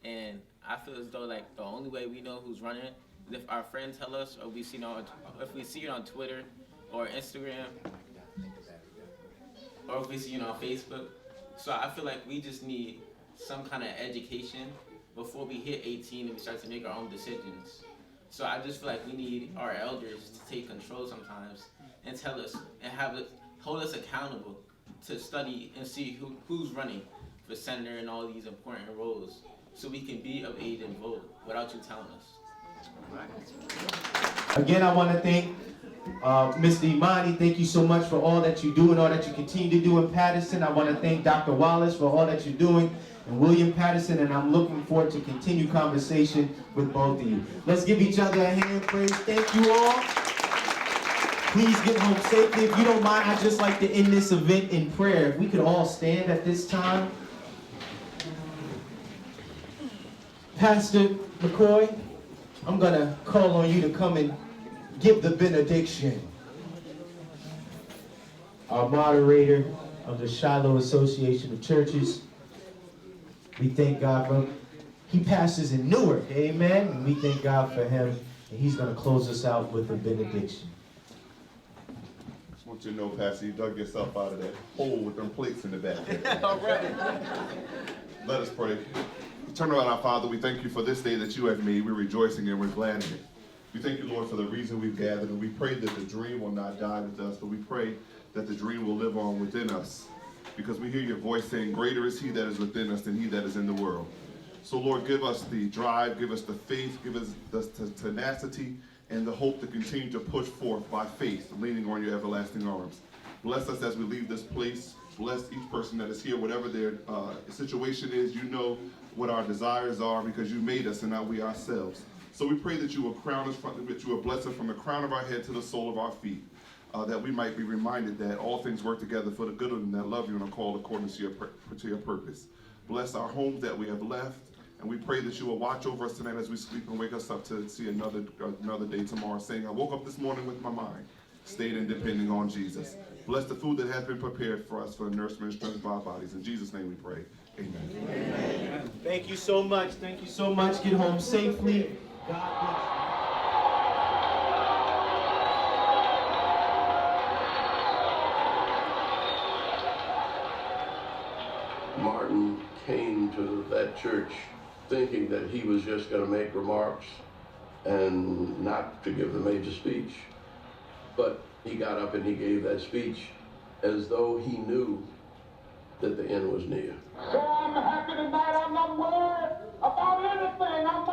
and I feel as though like the only way we know who's running it is if our friends tell us, or if we see it on Twitter or Instagram, or if we see it on Facebook. So I feel like we just need some kind of education before we hit 18 and we start to make our own decisions. So I just feel like we need our elders to take control sometimes and tell us and hold us accountable to study and see who's running for senator and all these important roles, so we can be of age and vote without you telling us. Again, I want to thank Mr. Imani. Thank you so much for all that you do and all that you continue to do in Patterson. I want to thank Dr. Wallace for all that you're doing in William Patterson, and I'm looking forward to continue conversation with both of you. Let's give each other a hand praise. Thank you all. Please get home safely. If you don't mind, I'd just like to end this event in prayer. If we could all stand at this time. Pastor McCoy, I'm going to call on you to come and give the benediction. Our moderator of the Shiloh Association of Churches, we thank God for him. He pastors in Newark, amen? And we thank God for him. And he's going to close us out with a benediction. I want you to know, Pastor, you dug yourself out of that hole with them plates in the back. All right. Let us pray. Eternal God, our Father, we thank you for this day that you have made. We're rejoicing and we're glad in it. We thank you, Lord, for the reason we've gathered, and we pray that the dream will not die with us, but we pray that the dream will live on within us, because we hear your voice saying, greater is he that is within us than he that is in the world. So, Lord, give us the drive, give us the faith, give us the tenacity, and the hope to continue to push forth by faith, leaning on your everlasting arms. Bless us as we leave this place. Bless each person that is here, whatever their situation is. You know what our desires are, because you made us and not we ourselves. So we pray that you will crown us, that you will bless us from the crown of our head to the sole of our feet, that we might be reminded that all things work together for the good of them that love you and are called according to your purpose. Bless our homes that we have left, and we pray that you will watch over us tonight as we sleep and wake us up to see another day tomorrow, saying, I woke up this morning with my mind, stayed and depending on Jesus. Bless the food that has been prepared for us for the nourishment and strength of our bodies. In Jesus' name we pray. Amen. Amen. Thank you so much. Thank you so much. Get home safely. God bless you. Martin came to that church thinking that he was just going to make remarks and not to give the major speech. But he got up and he gave that speech as though he knew that the end was near. So I'm happy tonight. I'm not worried about anything. I'm not